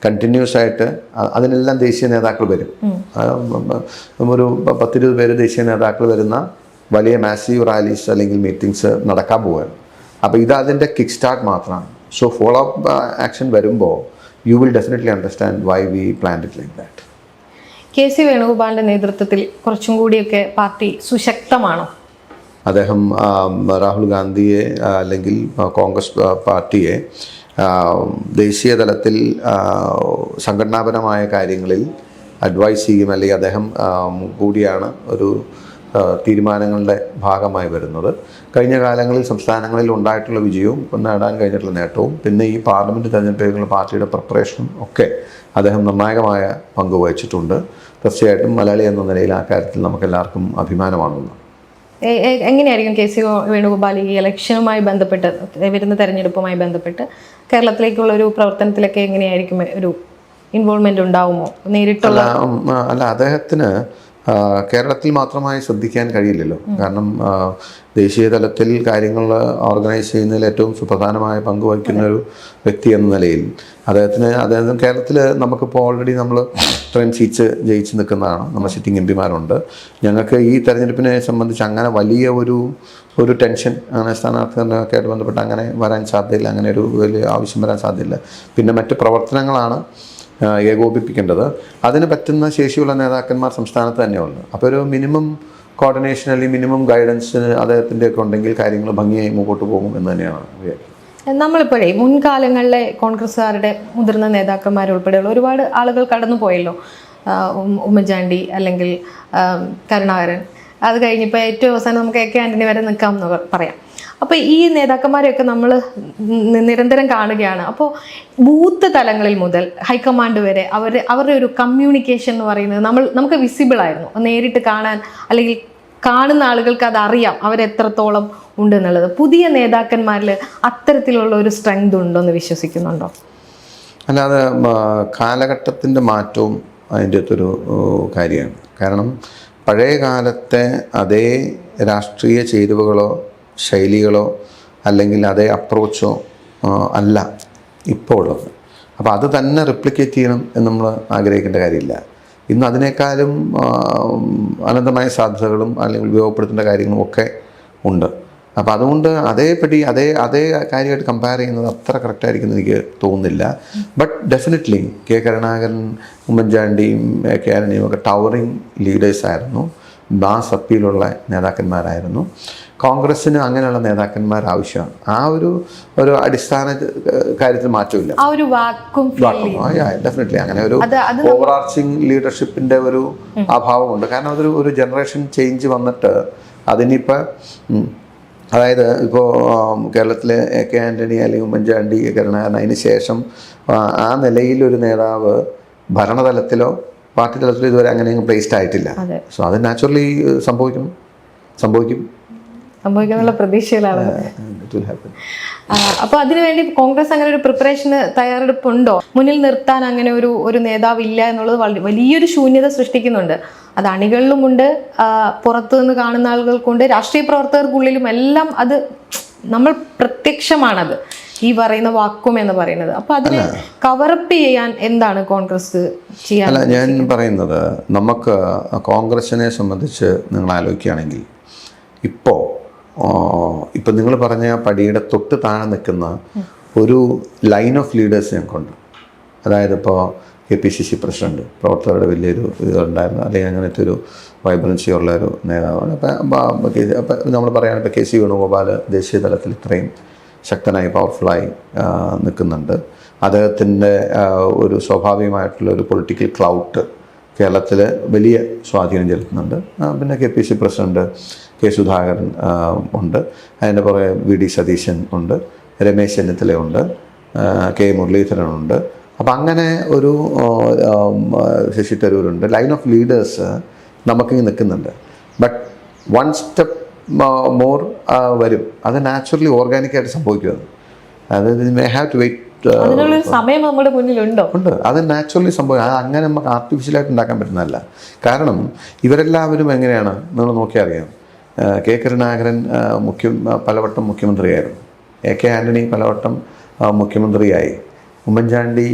Speaker 1: കണ്ടിന്യൂസ് ആയിട്ട് അതിനെല്ലാം ദേശീയ നേതാക്കൾ വരും. ഒരു 10-20 പേര് ദേശീയ നേതാക്കൾ വരുന്ന വലിയ മാസീവ് റാലീസ് അല്ലെങ്കിൽ മീറ്റിങ്സ് നടക്കാൻ പോവുകയാണ്. അപ്പോൾ ഇത് അതിൻ്റെ കിക്ക് സ്റ്റാർട്ട് മാത്രമാണ്. സോ ഫോളോ അപ്പ് ആക്ഷൻ വരുമ്പോൾ you will definitely understand why we plan it like that.
Speaker 2: KC വേണുഗോപാലിൻ്റെ നേതൃത്വത്തിൽ കുറച്ചും കൂടിയൊക്കെ പാർട്ടി സുശക്തമാണോ?
Speaker 1: അദ്ദേഹം രാഹുൽ ഗാന്ധിയെ അല്ലെങ്കിൽ കോൺഗ്രസ് പാർട്ടിയെ ദേശീയ തലത്തിൽ സംഘടനാപരമായ കാര്യങ്ങളിൽ അഡ്വൈസ് ചെയ്യും, അല്ലെങ്കിൽ അദ്ദേഹം കൂടിയാണ് ഒരു തീരുമാനങ്ങളുടെ ഭാഗമായി വരുന്നത്. കഴിഞ്ഞ കാലങ്ങളിൽ സംസ്ഥാനങ്ങളിൽ ഉണ്ടായിട്ടുള്ള വിജയവും നേടാൻ കഴിഞ്ഞിട്ടുള്ള നേട്ടവും പിന്നെ ഈ പാർലമെൻറ്റ് തെരഞ്ഞെടുപ്പിലുള്ള പാർട്ടിയുടെ പ്രിപ്പറേഷനും ഒക്കെ അദ്ദേഹം നിർണായകമായ പങ്ക് വഹിച്ചിട്ടുണ്ട്. തീർച്ചയായിട്ടും മലയാളി എന്ന നിലയിൽ ആ കാര്യത്തിൽ നമുക്കെല്ലാവർക്കും അഭിമാനമാണെന്ന്.
Speaker 2: എങ്ങനെയായിരിക്കും KC വേണുഗോപാൽ ഈ ഇലക്ഷനുമായി ബന്ധപ്പെട്ട് വരുന്ന തെരഞ്ഞെടുപ്പുമായി ബന്ധപ്പെട്ട് കേരളത്തിലേക്കുള്ള ഒരു പ്രവർത്തനത്തിലൊക്കെ എങ്ങനെയായിരിക്കും ഒരു ഇൻവോൾവ്മെന്റ് ഉണ്ടാവുമോ? നേരിട്ടുള്ള
Speaker 1: അല്ല, അദ്ദേഹത്തിന് കേരളത്തിൽ മാത്രമായി ശ്രദ്ധിക്കാൻ കഴിയില്ലല്ലോ. കാരണം ദേശീയ തലത്തിൽ കാര്യങ്ങൾ ഓർഗനൈസ് ചെയ്യുന്നതിൽ ഏറ്റവും സുപ്രധാനമായ പങ്ക് വഹിക്കുന്ന ഒരു വ്യക്തി എന്ന നിലയിൽ അദ്ദേഹം കേരളത്തിൽ നമുക്കിപ്പോൾ ഓൾറെഡി നമ്മൾ ഇത്രയും സീറ്റ്സ് ജയിച്ച് നിൽക്കുന്നതാണ്. നമ്മൾ സിറ്റിംഗ് MP-മാരുണ്ട്. ഞങ്ങൾക്ക് ഈ തെരഞ്ഞെടുപ്പിനെ സംബന്ധിച്ച് അങ്ങനെ വലിയ ഒരു ടെൻഷൻ അങ്ങനെ സ്ഥാനാർത്ഥികളൊക്കെ ആയിട്ട് ബന്ധപ്പെട്ട് അങ്ങനെ വരാൻ സാധ്യതയില്ല. അങ്ങനെ ഒരു വലിയ ആവശ്യം വരാൻ സാധ്യതയില്ല. പിന്നെ മറ്റ് പ്രവർത്തനങ്ങളാണ് ഏകോപിപ്പിക്കേണ്ടത്. അതിന് പറ്റുന്ന ശേഷിയുള്ള നേതാക്കന്മാർ സംസ്ഥാനത്ത് തന്നെയുണ്ട്. അപ്പോൾ ഒരു മിനിമം കോർഡിനേഷൻ അല്ലെങ്കിൽ മിനിമം ഗൈഡൻസ് അദ്ദേഹത്തിൻ്റെയൊക്കെ ഉണ്ടെങ്കിൽ കാര്യങ്ങൾ ഭംഗിയായി മുമ്പോട്ട് പോകും എന്ന് തന്നെയാണ് വിചാരിക്കുന്നത്.
Speaker 2: നമ്മളിപ്പോഴേ മുൻകാലങ്ങളിലെ കോൺഗ്രസ്സുകാരുടെ മുതിർന്ന നേതാക്കന്മാരുൾപ്പെടെയുള്ള ഒരുപാട് ആളുകൾ കടന്നു പോയല്ലോ. ഉമ്മൻചാണ്ടി അല്ലെങ്കിൽ കരുണാകരൻ, അത് കഴിഞ്ഞിപ്പോൾ ഏറ്റവും അവസാനം നമുക്ക് AK ആൻ്റണി വരെ നിൽക്കാമെന്ന് പറയാം. അപ്പോൾ ഈ നേതാക്കന്മാരെയൊക്കെ നമ്മൾ നിരന്തരം കാണുകയാണ്. അപ്പോൾ ബൂത്ത് തലങ്ങളിൽ മുതൽ ഹൈക്കമാൻഡ് വരെ അവരുടെ ഒരു കമ്മ്യൂണിക്കേഷൻ എന്ന് പറയുന്നത് നമുക്ക് വിസിബിൾ ആയിരുന്നു. നേരിട്ട് കാണാൻ അല്ലെങ്കിൽ കാണുന്ന ആളുകൾക്ക് അതറിയാം അവരെത്രത്തോളം ഉണ്ടെന്നുള്ളത്. പുതിയ നേതാക്കന്മാരിൽ അത്തരത്തിലുള്ള ഒരു സ്ട്രെങ്ത് ഉണ്ടോ എന്ന് വിശ്വസിക്കുന്നുണ്ടോ?
Speaker 1: അല്ലാതെ കാലഘട്ടത്തിൻ്റെ മാറ്റവും അതിൻ്റെ അകത്തൊരു കാര്യമാണ്. കാരണം പഴയ കാലത്തെ അതേ രാഷ്ട്രീയ ചേരുവകളോ ശൈലികളോ അല്ലെങ്കിൽ അതേ അപ്രോച്ചോ അല്ല ഇപ്പോൾ ഉള്ളത്. അപ്പോൾ അത് തന്നെ റിപ്ലിക്കേറ്റ് ചെയ്യണം എന്ന് നമ്മൾ ആഗ്രഹിക്കേണ്ട കാര്യമില്ല. ഇന്ന് അതിനേക്കാളും അനന്തമായ സാധ്യതകളും അല്ലെങ്കിൽ ഉപയോഗപ്പെടുത്തേണ്ട കാര്യങ്ങളും ഒക്കെ ഉണ്ട്. അപ്പോൾ അതുകൊണ്ട് അതേ കാര്യമായിട്ട് കമ്പയർ ചെയ്യുന്നത് അത്ര കറക്റ്റായിരിക്കുമെന്ന് എനിക്ക് തോന്നുന്നില്ല. ബട്ട് ഡെഫിനറ്റ്ലി കരുണാകരൻ, ഉമ്മൻചാണ്ടിയും AK ആൻ്റണിയും ഒക്കെ ടവറിങ് ലീഡേഴ്സായിരുന്നു, മാസ് അപ്പീലുള്ള നേതാക്കന്മാരായിരുന്നു. കോൺഗ്രസ്സിന് അങ്ങനെയുള്ള നേതാക്കന്മാർ ആവശ്യമാണ്. ആ ഒരു അടിസ്ഥാന കാര്യത്തിൽ മാറ്റമില്ല. ഡെഫിനറ്റ്ലി അങ്ങനെ ഒരു ഓവറാർച്ചിങ് ലീഡർഷിപ്പിന്റെ ഒരു അഭാവമുണ്ട്. കാരണം അതൊരു ജനറേഷൻ ചേഞ്ച് വന്നിട്ട് അതിനിപ്പോൾ അതായത് ഇപ്പോൾ കേരളത്തിലെ AK ആൻ്റണി അല്ലെങ്കിൽ ഉമ്മൻചാണ്ടി, കരുണാകരൻ, അതിന് ശേഷം ആ നിലയിലൊരു നേതാവ് ഭരണതലത്തിലോ പാർട്ടി തലത്തിൽ ഇതുവരെ അങ്ങനെ പ്ലേസ്ഡ് ആയിട്ടില്ല. സോ അത് നാച്ചുറലി സംഭവിക്കും
Speaker 2: സംഭവിക്കുന്നുള്ള പ്രതീക്ഷയിലാണ്.
Speaker 1: It will happen.
Speaker 2: അപ്പോൾ അതിനുവേണ്ടി കോൺഗ്രസ് അങ്ങനെ ഒരു പ്രിപ്പറേഷന് തയ്യാറെടുപ്പുണ്ടോ? മുന്നിൽ നിർത്താൻ അങ്ങനെ ഒരു നേതാവ് ഇല്ല എന്നുള്ളത് വലിയൊരു ശൂന്യത സൃഷ്ടിക്കുന്നുണ്ട്. അത് അണികളിലുമുണ്ട്, പുറത്തു നിന്ന് കാണുന്ന ആളുകൾക്കുണ്ട്, രാഷ്ട്രീയ പ്രവർത്തകർക്കുള്ളിലും എല്ലാം അത് നമ്മൾ പ്രത്യക്ഷമാണത്, ഈ പറയുന്ന വാക്കും എന്ന് പറയുന്നത്. അപ്പൊ അതിനെ കവറപ്പ് ചെയ്യാൻ എന്താണ് കോൺഗ്രസ് ചെയ്യാൻ?
Speaker 1: അല്ല, ഞാൻ പറയുന്നത് നമുക്ക് കോൺഗ്രസിനെ സംബന്ധിച്ച് നിങ്ങൾ ആലോചിക്കുകയാണെങ്കിൽ ഇപ്പോൾ നിങ്ങൾ പറഞ്ഞ പടിയുടെ തൊട്ട് താഴെ നിൽക്കുന്ന ഒരു ലൈൻ ഓഫ് ലീഡേഴ്സ് ഞങ്ങൾക്കുണ്ട്. അതായത് ഇപ്പോൾ KPCC പ്രസിഡന്റ് പ്രവർത്തകരുടെ വലിയൊരു ഇതുണ്ടായിരുന്നു, അല്ലെങ്കിൽ അങ്ങനത്തെ ഒരു വൈബ്രൻസി ഉള്ള ഒരു നേതാവാണ്. അപ്പം നമ്മൾ പറയുകയാണെങ്കിൽ ഇപ്പോൾ KC വേണുഗോപാൽ ദേശീയ തലത്തിൽ ഇത്രയും ശക്തനായി പവർഫുള്ളായി നിൽക്കുന്നുണ്ട്. അദ്ദേഹത്തിൻ്റെ ഒരു സ്വാഭാവികമായിട്ടുള്ള ഒരു പൊളിറ്റിക്കൽ ക്ലൗട്ട് കേരളത്തിൽ വലിയ സ്വാധീനം ചെലുത്തുന്നുണ്ട്. പിന്നെ KPCC പ്രസിഡന്റ് K. സുധാകരൻ ഉണ്ട്, അതിൻ്റെ പുറകെ VD സതീശൻ ഉണ്ട്, രമേശ് ചെന്നിത്തലയുണ്ട്, K. മുരളീധരനുണ്ട്. അപ്പം അങ്ങനെ ഒരു ശശി തരൂരുണ്ട്. ലൈൻ ഓഫ് ലീഡേഴ്സ് നമുക്ക് നിൽക്കുന്നുണ്ട്. ബട്ട് വൺ സ്റ്റെപ്പ് മോർ വരും. അത് നാച്ചുറലി ഓർഗാനിക്കായിട്ട് സംഭവിക്കുന്നത്. അതായത് മേ ഹാവ് ടു വെയിറ്റ്.
Speaker 2: സമയം നമ്മുടെ മുന്നിലുണ്ടോ?
Speaker 1: ഉണ്ട്. അത് നാച്ചുറലി സംഭവിക്കും. അത് അങ്ങനെ നമുക്ക് ആർട്ടിഫിഷ്യലായിട്ട് ഉണ്ടാക്കാൻ പറ്റുന്നതല്ല. കാരണം ഇവരെല്ലാവരും എങ്ങനെയാണ് നിങ്ങൾ നോക്കിയാൽ അറിയാം. K. കരുണാകരൻ പലവട്ടം മുഖ്യമന്ത്രിയായിരുന്നു. AK ആൻ്റണി പലവട്ടം മുഖ്യമന്ത്രിയായി. ഉമ്മൻചാണ്ടി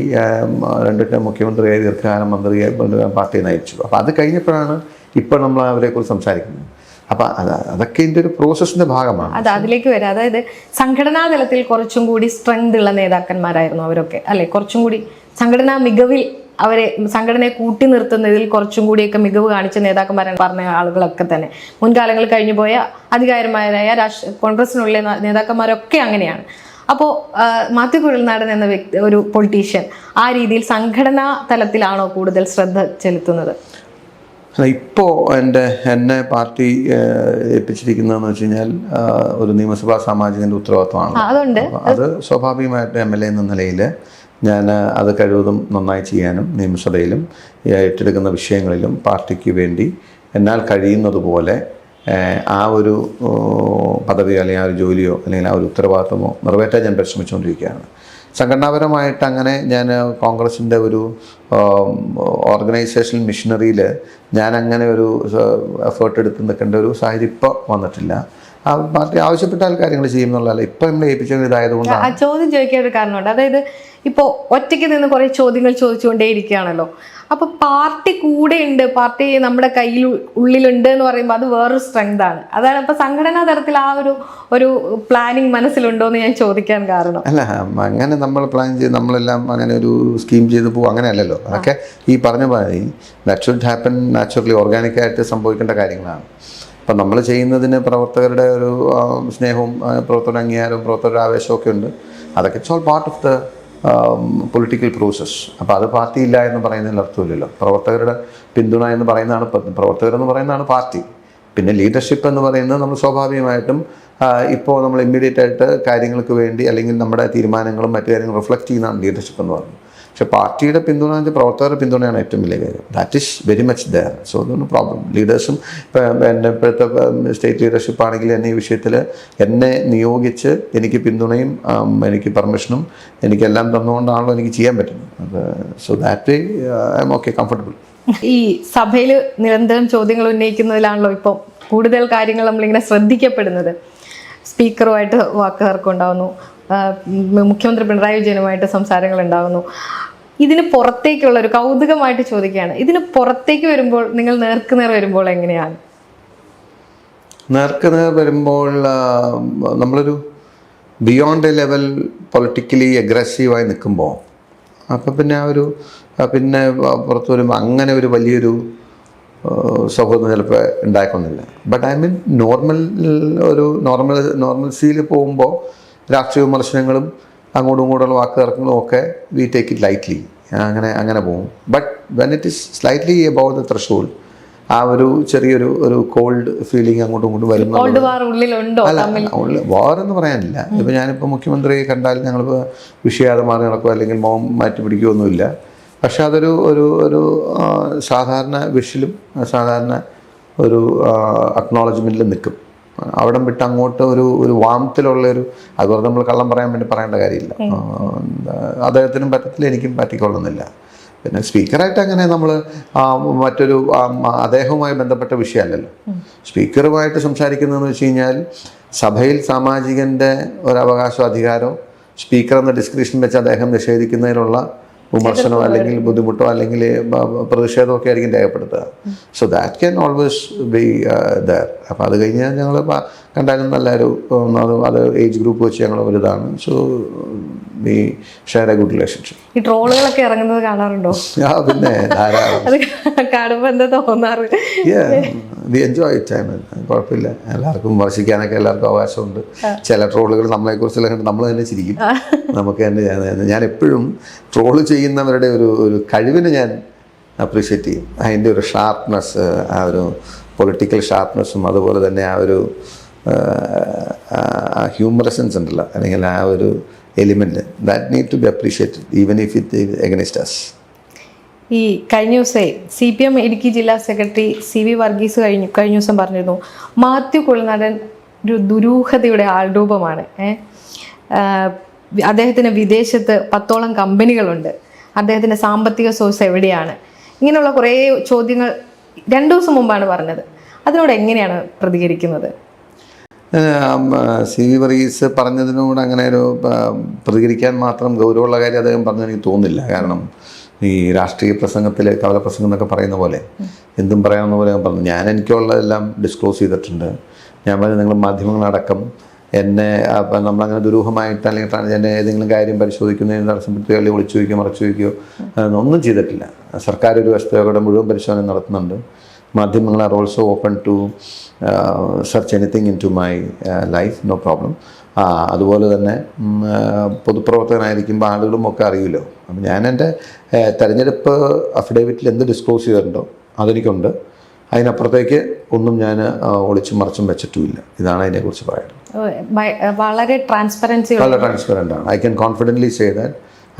Speaker 1: 2 ടൈം മുഖ്യമന്ത്രിയായി, ദീർഘകാലം മന്ത്രിയായി പാർട്ടി നയിച്ചു. അപ്പോൾ അത് കഴിഞ്ഞപ്പോഴാണ് ഇപ്പോൾ നമ്മൾ അവരെക്കുറിച്ച് സംസാരിക്കുന്നത്. അപ്പം അതൊക്കെ ഇതിൻ്റെ ഒരു പ്രോസസ്സിൻ്റെ ഭാഗമാണ്.
Speaker 2: അതിലേക്ക് വരാം. അതായത് സംഘടനാ തലത്തിൽ കുറച്ചും കൂടി സ്ട്രെങ്ത് ഉള്ള നേതാക്കന്മാരായിരുന്നു അവരൊക്കെ, അല്ലെ? കുറച്ചും കൂടി സംഘടനാ മികവിൽ അവരെ സംഘടനയെ കൂട്ടി നിർത്തുന്നതിൽ കുറച്ചും കൂടിയൊക്കെ മികവ് കാണിച്ച നേതാക്കന്മാരാണ് പറഞ്ഞ ആളുകളൊക്കെ തന്നെ. മുൻകാലങ്ങളിൽ കഴിഞ്ഞു പോയ അധികാരന്മാരായ കോൺഗ്രസിനുള്ള നേതാക്കന്മാരൊക്കെ അങ്ങനെയാണ്. അപ്പോൾ മാത്യു കുഴൽനാടൻ എന്ന ഒരു പൊളിറ്റീഷ്യൻ ആ രീതിയിൽ സംഘടനാ തലത്തിലാണോ കൂടുതൽ ശ്രദ്ധ ചെലുത്തുന്നത്?
Speaker 1: ഇപ്പോൾ എന്നെ പാർട്ടി ഏൽപ്പിച്ചിരിക്കുന്നതെന്ന് വെച്ച് കഴിഞ്ഞാൽ ഒരു നിയമസഭാ സാമാജികൻ്റെ ഉത്തരവാദിത്വമാണ്.
Speaker 2: അതുകൊണ്ട്
Speaker 1: അത് സ്വാഭാവികമായിട്ട് MLA എന്ന നിലയിൽ ഞാൻ അത് കഴിവതും നന്നായി ചെയ്യാനും നിയമസഭയിലും ഏറ്റെടുക്കുന്ന വിഷയങ്ങളിലും പാർട്ടിക്ക് വേണ്ടി എന്നാൽ കഴിയുന്നതുപോലെ ആ ഒരു പദവിയോ അല്ലെങ്കിൽ ആ ഒരു ജോലിയോ അല്ലെങ്കിൽ ആ ഒരു ഉത്തരവാദിത്വമോ നിറവേറ്റാൻ ഞാൻ പരിശ്രമിച്ചുകൊണ്ടിരിക്കുകയാണ്. സംഘടനാപരമായിട്ട് അങ്ങനെ ഞാൻ കോൺഗ്രസിൻ്റെ ഒരു ഓർഗനൈസേഷണൽ മിഷനറിയിൽ ഞാൻ അങ്ങനെ ഒരു എഫേർട്ട് എടുത്ത് നിൽക്കേണ്ട ഒരു സാഹചര്യം ഇപ്പോൾ വന്നിട്ടില്ല. ആ പാർട്ടി ആവശ്യപ്പെട്ടാൽ കാര്യങ്ങൾ ചെയ്യുന്നുള്ളതല്ല. ഇപ്പം നമ്മൾ ഏൽപ്പിച്ചത് ഇതായതുകൊണ്ട്
Speaker 2: ആ ചോദ്യം ചോദിക്കാൻ ഒരു കാരണമുണ്ട്. അതായത് ഇപ്പോൾ ഒറ്റയ്ക്ക് നിന്ന് കുറേ ചോദ്യങ്ങൾ ചോദിച്ചുകൊണ്ടേയിരിക്കുകയാണല്ലോ. അപ്പോൾ പാർട്ടി കൂടെ ഉണ്ട്, പാർട്ടി നമ്മുടെ കയ്യിൽ ഉള്ളിലുണ്ട് എന്ന് പറയുമ്പോൾ അത് വേറൊരു സ്ട്രെങ്ത് ആണ്. അതാണ് ഇപ്പോൾ സംഘടനാ തലത്തിൽ ആ ഒരു പ്ലാനിങ് മനസ്സിലുണ്ടോ എന്ന് ഞാൻ ചോദിക്കാൻ കാരണം.
Speaker 1: അല്ല, അങ്ങനെ നമ്മൾ പ്ലാൻ ചെയ്ത് നമ്മളെല്ലാം അങ്ങനെ ഒരു സ്കീം ചെയ്ത് പോകും, അങ്ങനെയല്ലല്ലോ. അതൊക്കെ ഈ പറഞ്ഞ പോലെ ദാറ്റ് ഷുഡ് ഹാപ്പൻ നാച്ചുറലി, ഓർഗാനിക്കായിട്ട് സംഭവിക്കേണ്ട കാര്യങ്ങളാണ്. അപ്പം നമ്മൾ ചെയ്യുന്നതിന് പ്രവർത്തകരുടെ ഒരു സ്നേഹവും പ്രവർത്തകരുടെ അംഗീകാരവും പ്രവർത്തകരുടെ ആവേശമൊക്കെ ഉണ്ട്. അതൊക്കെ it's all part of the political process. അപ്പോൾ അത് പാർട്ടി ഇല്ല എന്ന് പറയുന്നതിൽ അർത്ഥമില്ലല്ലോ. പ്രവർത്തകരുടെ പിന്തുണ എന്ന് പറയുന്നതാണ് പ്രവർത്തകരെന്ന് പറയുന്നതാണ് പാർട്ടി. പിന്നെ ലീഡർഷിപ്പ് എന്ന് പറയുന്നത് നമ്മൾ സ്വാഭാവികമായിട്ടും ഇപ്പോൾ നമ്മൾ ഇമ്മീഡിയറ്റ് ആയിട്ട് കാര്യങ്ങൾക്ക് വേണ്ടി അല്ലെങ്കിൽ നമ്മുടെ തീരുമാനങ്ങളും മറ്റു കാര്യങ്ങളും റിഫ്ലക്റ്റ് ചെയ്യുന്നതാണ് ലീഡർഷിപ്പ് എന്ന് പറയുന്നത്. പക്ഷേ പാർട്ടിയുടെ പിന്തുണ എന്ന് വെച്ചാൽ പ്രവർത്തകരുടെ പിന്തുണയാണ് ഏറ്റവും വലിയ കാര്യം. That is very much there. So അതൊന്നും പ്രോബ്ലം. ലീഡേഴ്സും എൻ്റെ ഇപ്പോഴത്തെ സ്റ്റേറ്റ് ലീഡർഷിപ്പ് ആണെങ്കിൽ എന്നെ ഈ വിഷയത്തിൽ എന്നെ നിയോഗിച്ച് എനിക്ക് പിന്തുണയും എനിക്ക് പെർമിഷനും എനിക്കെല്ലാം തന്നുകൊണ്ടാണല്ലോ എനിക്ക് ചെയ്യാൻ പറ്റുന്നത്. അത് so that way I M okay, comfortable.
Speaker 2: ഈ സഭയിൽ നിരന്തരം ചോദ്യങ്ങൾ ഉന്നയിക്കുന്നതിലാണല്ലോ ഇപ്പോൾ കൂടുതൽ കാര്യങ്ങൾ നമ്മളിങ്ങനെ ശ്രദ്ധിക്കപ്പെടുന്നത്. സ്പീക്കറുമായിട്ട് വാക്കുതർക്കമുണ്ടാകുന്നു, മുഖ്യമന്ത്രി പിണറായി വിജയനുമായിട്ട് സംസാരങ്ങൾ ഉണ്ടാകുന്നു. ഇതിന് പുറത്തേക്കുള്ള ഒരു കൗതുകമായിട്ട് ചോദിക്കുകയാണ്, ഇതിന് പുറത്തേക്ക് വരുമ്പോൾ നിങ്ങൾ നേർക്കുനേർ വരുമ്പോൾ എങ്ങനെയാണ്?
Speaker 1: നേർക്കുനേർ വരുമ്പോൾ നമ്മളൊരു ബിയോണ്ട് എ ലെവൽ പൊളിറ്റിക്കലി അഗ്രസീവായി നിൽക്കുമ്പോൾ അപ്പം പിന്നെ ആ ഒരു പിന്നെ പുറത്ത് വരുമ്പോൾ അങ്ങനെ ഒരു വലിയൊരു സൗഹൃദം ചിലപ്പോൾ ഉണ്ടായിക്കൊന്നില്ല. ബട്ട് ഐ മീൻ നോർമൽസിയിൽ പോകുമ്പോൾ രാഷ്ട്രീയ വിമർശനങ്ങളും അങ്ങോട്ടും ഇങ്ങോട്ടുള്ള വാക്കുതർക്കങ്ങളും ഒക്കെ വി ടേക്ക് ഇറ്റ് ലൈറ്റ്ലി, അങ്ങനെ പോകും. But when it is slightly above the threshold, ആ ഒരു ചെറിയൊരു കോൾഡ് ഫീലിംഗ് അങ്ങോട്ടും ഇങ്ങോട്ടും വരുന്നത്. അല്ല, വാറെന്ന് പറയാനില്ല. ഇപ്പം ഞാനിപ്പോൾ മുഖ്യമന്ത്രിയെ കണ്ടാൽ ഞങ്ങളിപ്പോൾ വിഷയാതെ മാറി നടക്കുക അല്ലെങ്കിൽ മോം മാറ്റി പിടിക്കുകയൊന്നുമില്ല. പക്ഷെ അതൊരു ഒരു ഒരു സാധാരണ വിഷിലും സാധാരണ ഒരു അക്നോളജ്മെൻറ്റിലും നിൽക്കും. അവിടം വിട്ട് അങ്ങോട്ട് ഒരു വാമത്തിലുള്ളൊരു അതുപോലെ നമ്മൾ കള്ളം പറയാൻ വേണ്ടി പറയേണ്ട കാര്യമില്ല. അദ്ദേഹത്തിനും പറ്റത്തില്ല, എനിക്കും പറ്റിക്കൊള്ളുന്നില്ല. പിന്നെ സ്പീക്കറായിട്ട് അങ്ങനെ നമ്മൾ മറ്റൊരു അദ്ദേഹവുമായി ബന്ധപ്പെട്ട വിഷയമല്ലല്ലോ. സ്പീക്കറുമായിട്ട് സംസാരിക്കുന്നതെന്ന് വെച്ച് കഴിഞ്ഞാൽ സഭയിൽ സാമാജികൻ്റെ ഒരവകാശം അധികാരമോ സ്പീക്കർ എന്ന ഡിസ്ക്രിപ്ഷൻ വെച്ച് അദ്ദേഹം നിഷേധിക്കുന്നതിനുള്ള വിമർശനമോ അല്ലെങ്കിൽ ബുദ്ധിമുട്ടോ അല്ലെങ്കിൽ പ്രതിഷേധമോ ഒക്കെ ആയിരിക്കും രേഖപ്പെടുത്തുക. So that can always be there. അപ്പോൾ അത് കഴിഞ്ഞാൽ ഞങ്ങൾ കണ്ടാലും നല്ലൊരു അത് ഏജ് ഗ്രൂപ്പ് വെച്ച് ഞങ്ങൾ വലുതാണ്. So we share A good relationship.
Speaker 2: ഈ ട്രോളുകളൊക്കെ ഇറങ്ങുന്നത് കാണാറുണ്ടോ?
Speaker 1: പിന്നെ ധാരാളം
Speaker 2: കാണുമ്പോൾ എന്താ തോന്നാറ്?
Speaker 1: V enjoy it. കുഴപ്പമില്ല, എല്ലാവർക്കും വിമർശിക്കാനൊക്കെ എല്ലാവർക്കും അവകാശമുണ്ട്. ചില ട്രോളുകൾ നമ്മളെക്കുറിച്ചുള്ള കണ്ട് നമ്മൾ തന്നെ ചിരിക്കും. നമുക്ക് തന്നെ ഞാൻ എപ്പോഴും ട്രോള് ചെയ്യുന്നവരുടെ ഒരു കഴിവിനെ ഞാൻ അപ്രീഷിയേറ്റ് ചെയ്യും. അതിൻ്റെ ഒരു ഷാർപ്നെസ്, ആ ഒരു പൊളിറ്റിക്കൽ ഷാർപ്നെസ്സും അതുപോലെ തന്നെ ആ ഒരു ഹ്യൂമറസൻസ് ഉണ്ടല്ലോ, അല്ലെങ്കിൽ ആ ഒരു element that need to be appreciated even if it against us.
Speaker 2: ഈ കഴിഞ്ഞ ദിവസമേ CPM ഇടുക്കി ജില്ലാ സെക്രട്ടറി CV വർഗീസ് കഴിഞ്ഞ ദിവസം പറഞ്ഞിരുന്നു, മാത്യു കുഴൽനാടൻ ഒരു ദുരൂഹതയുടെ ആൾരൂപമാണ്. അദ്ദേഹത്തിന് വിദേശത്ത് 10ഓളം കമ്പനികളുണ്ട്, അദ്ദേഹത്തിൻ്റെ സാമ്പത്തിക സോഴ്സ് എവിടെയാണ്? ഇങ്ങനെയുള്ള കുറേ ചോദ്യങ്ങൾ 2 ദിവസം മുമ്പാണ് പറഞ്ഞത്. അതിനോട് എങ്ങനെയാണ് പ്രതികരിക്കുന്നത്?
Speaker 1: CV വർഗീസ് പറഞ്ഞതിനോട് അങ്ങനെ ഒരു പ്രതികരിക്കാൻ മാത്രം ഗൗരവമുള്ള കാര്യം അദ്ദേഹം പറഞ്ഞെന്ന് എനിക്ക് തോന്നുന്നില്ല. കാരണം ഈ രാഷ്ട്രീയ പ്രസംഗത്തിൽ കവല പ്രസംഗം എന്നൊക്കെ പറയുന്ന പോലെ എന്തും പറയാവുന്ന പോലെ ഞാൻ പറഞ്ഞു. ഞാൻ എനിക്കുള്ളതെല്ലാം ഡിസ്ക്ലോസ് ചെയ്തിട്ടുണ്ട്. ഞാൻ പറഞ്ഞ നിങ്ങൾ മാധ്യമങ്ങളടക്കം എന്നെ നമ്മളങ്ങനെ ദുരൂഹമായിട്ട് അല്ലെങ്കിൽ ട്രാൻസ്ജെൻഡർ ഏതെങ്കിലും കാര്യം പരിശോധിക്കുന്നതിന് തടസ്സപ്പെടുത്തുകയോ അല്ലെങ്കിൽ ഒളിച്ചു വയ്ക്കുകയോ മറച്ചു വയ്ക്കുകയോ ഒന്നും ചെയ്തിട്ടില്ല. സർക്കാർ ഒരു വസ്തുതയുടെ മുഴുവൻ പരിശോധന നടത്തുന്നുണ്ട്. മാധ്യമങ്ങൾ are also open to search anything into my life, no problem. അതുപോലെ തന്നെ പൊതുപ്രവർത്തകനായിരിക്കുമ്പോൾ ആളുകളും ഒക്കെ അറിയുമല്ലോ. അപ്പം ഞാൻ എൻ്റെ തെരഞ്ഞെടുപ്പ് അഫിഡേവിറ്റിൽ എന്ത് ഡിസ്ക്ലോസ് ചെയ്തിട്ടുണ്ടോ അതെനിക്കുണ്ട്. അതിനപ്പുറത്തേക്ക് ഒന്നും ഞാൻ ഒളിച്ചും മറച്ചും വെച്ചിട്ടുമില്ല. ഇതാണ് അതിനെക്കുറിച്ച് പറയുന്നത്.
Speaker 2: വളരെ ട്രാൻസ്പെറൻസി,
Speaker 1: വളരെ ട്രാൻസ്പെറൻ്റ് ആണ്. I can confidently say that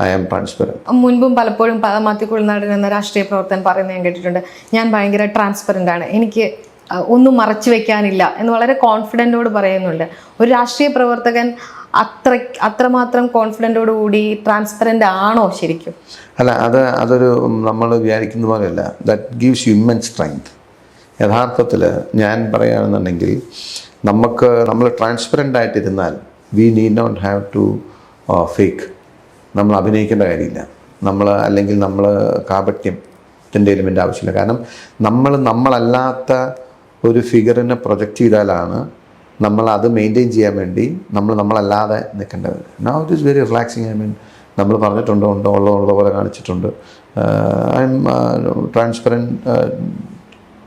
Speaker 1: I am transparent.
Speaker 2: മുൻപും പലപ്പോഴും മാത്യു കുഴൽനാടൻ എന്ന രാഷ്ട്രീയ പ്രവർത്തകൻ പറയുന്നത് ഞാൻ കേട്ടിട്ടുണ്ട്, ഞാൻ ഭയങ്കര ട്രാൻസ്പെറൻ്റ് ആണ്, എനിക്ക് ഒന്നും മറച്ചു വെക്കാനില്ല എന്ന് വളരെ കോൺഫിഡൻറ്റോട് പറയുന്നുണ്ട്. ഒരു രാഷ്ട്രീയ പ്രവർത്തകൻ അത്രമാത്രം കോൺഫിഡൻറ്റോട് കൂടി ട്രാൻസ്പെറൻ്റ് ആണോ ശരിക്കും?
Speaker 1: അല്ല, അതൊരു നമ്മൾ വിചാരിക്കുന്ന പോലെയല്ല. That gives you immense strength. യഥാർത്ഥത്തിൽ ഞാൻ പറയുകയാണെന്നുണ്ടെങ്കിൽ നമ്മൾ ട്രാൻസ്പെറൻ്റ് ആയിട്ടിരുന്നാൽ we need not have to fake. നമ്മൾ അഭിനയിക്കേണ്ട കാര്യമില്ല. അല്ലെങ്കിൽ നമ്മൾ കാപട്യത്തിൻ്റെ എലിമെൻ്റ് ആവശ്യമില്ല. കാരണം നമ്മളല്ലാത്ത ഒരു ഫിഗറിനെ പ്രൊജക്റ്റ് ചെയ്താലാണ് നമ്മൾ അത് മെയിൻറ്റെയിൻ ചെയ്യാൻ വേണ്ടി നമ്മളല്ലാതെ നിൽക്കേണ്ടത്. Now it is very relaxing. നമ്മൾ പറഞ്ഞിട്ടുണ്ട്, ഉള്ള പോലെ കാണിച്ചിട്ടുണ്ട്. I am transparent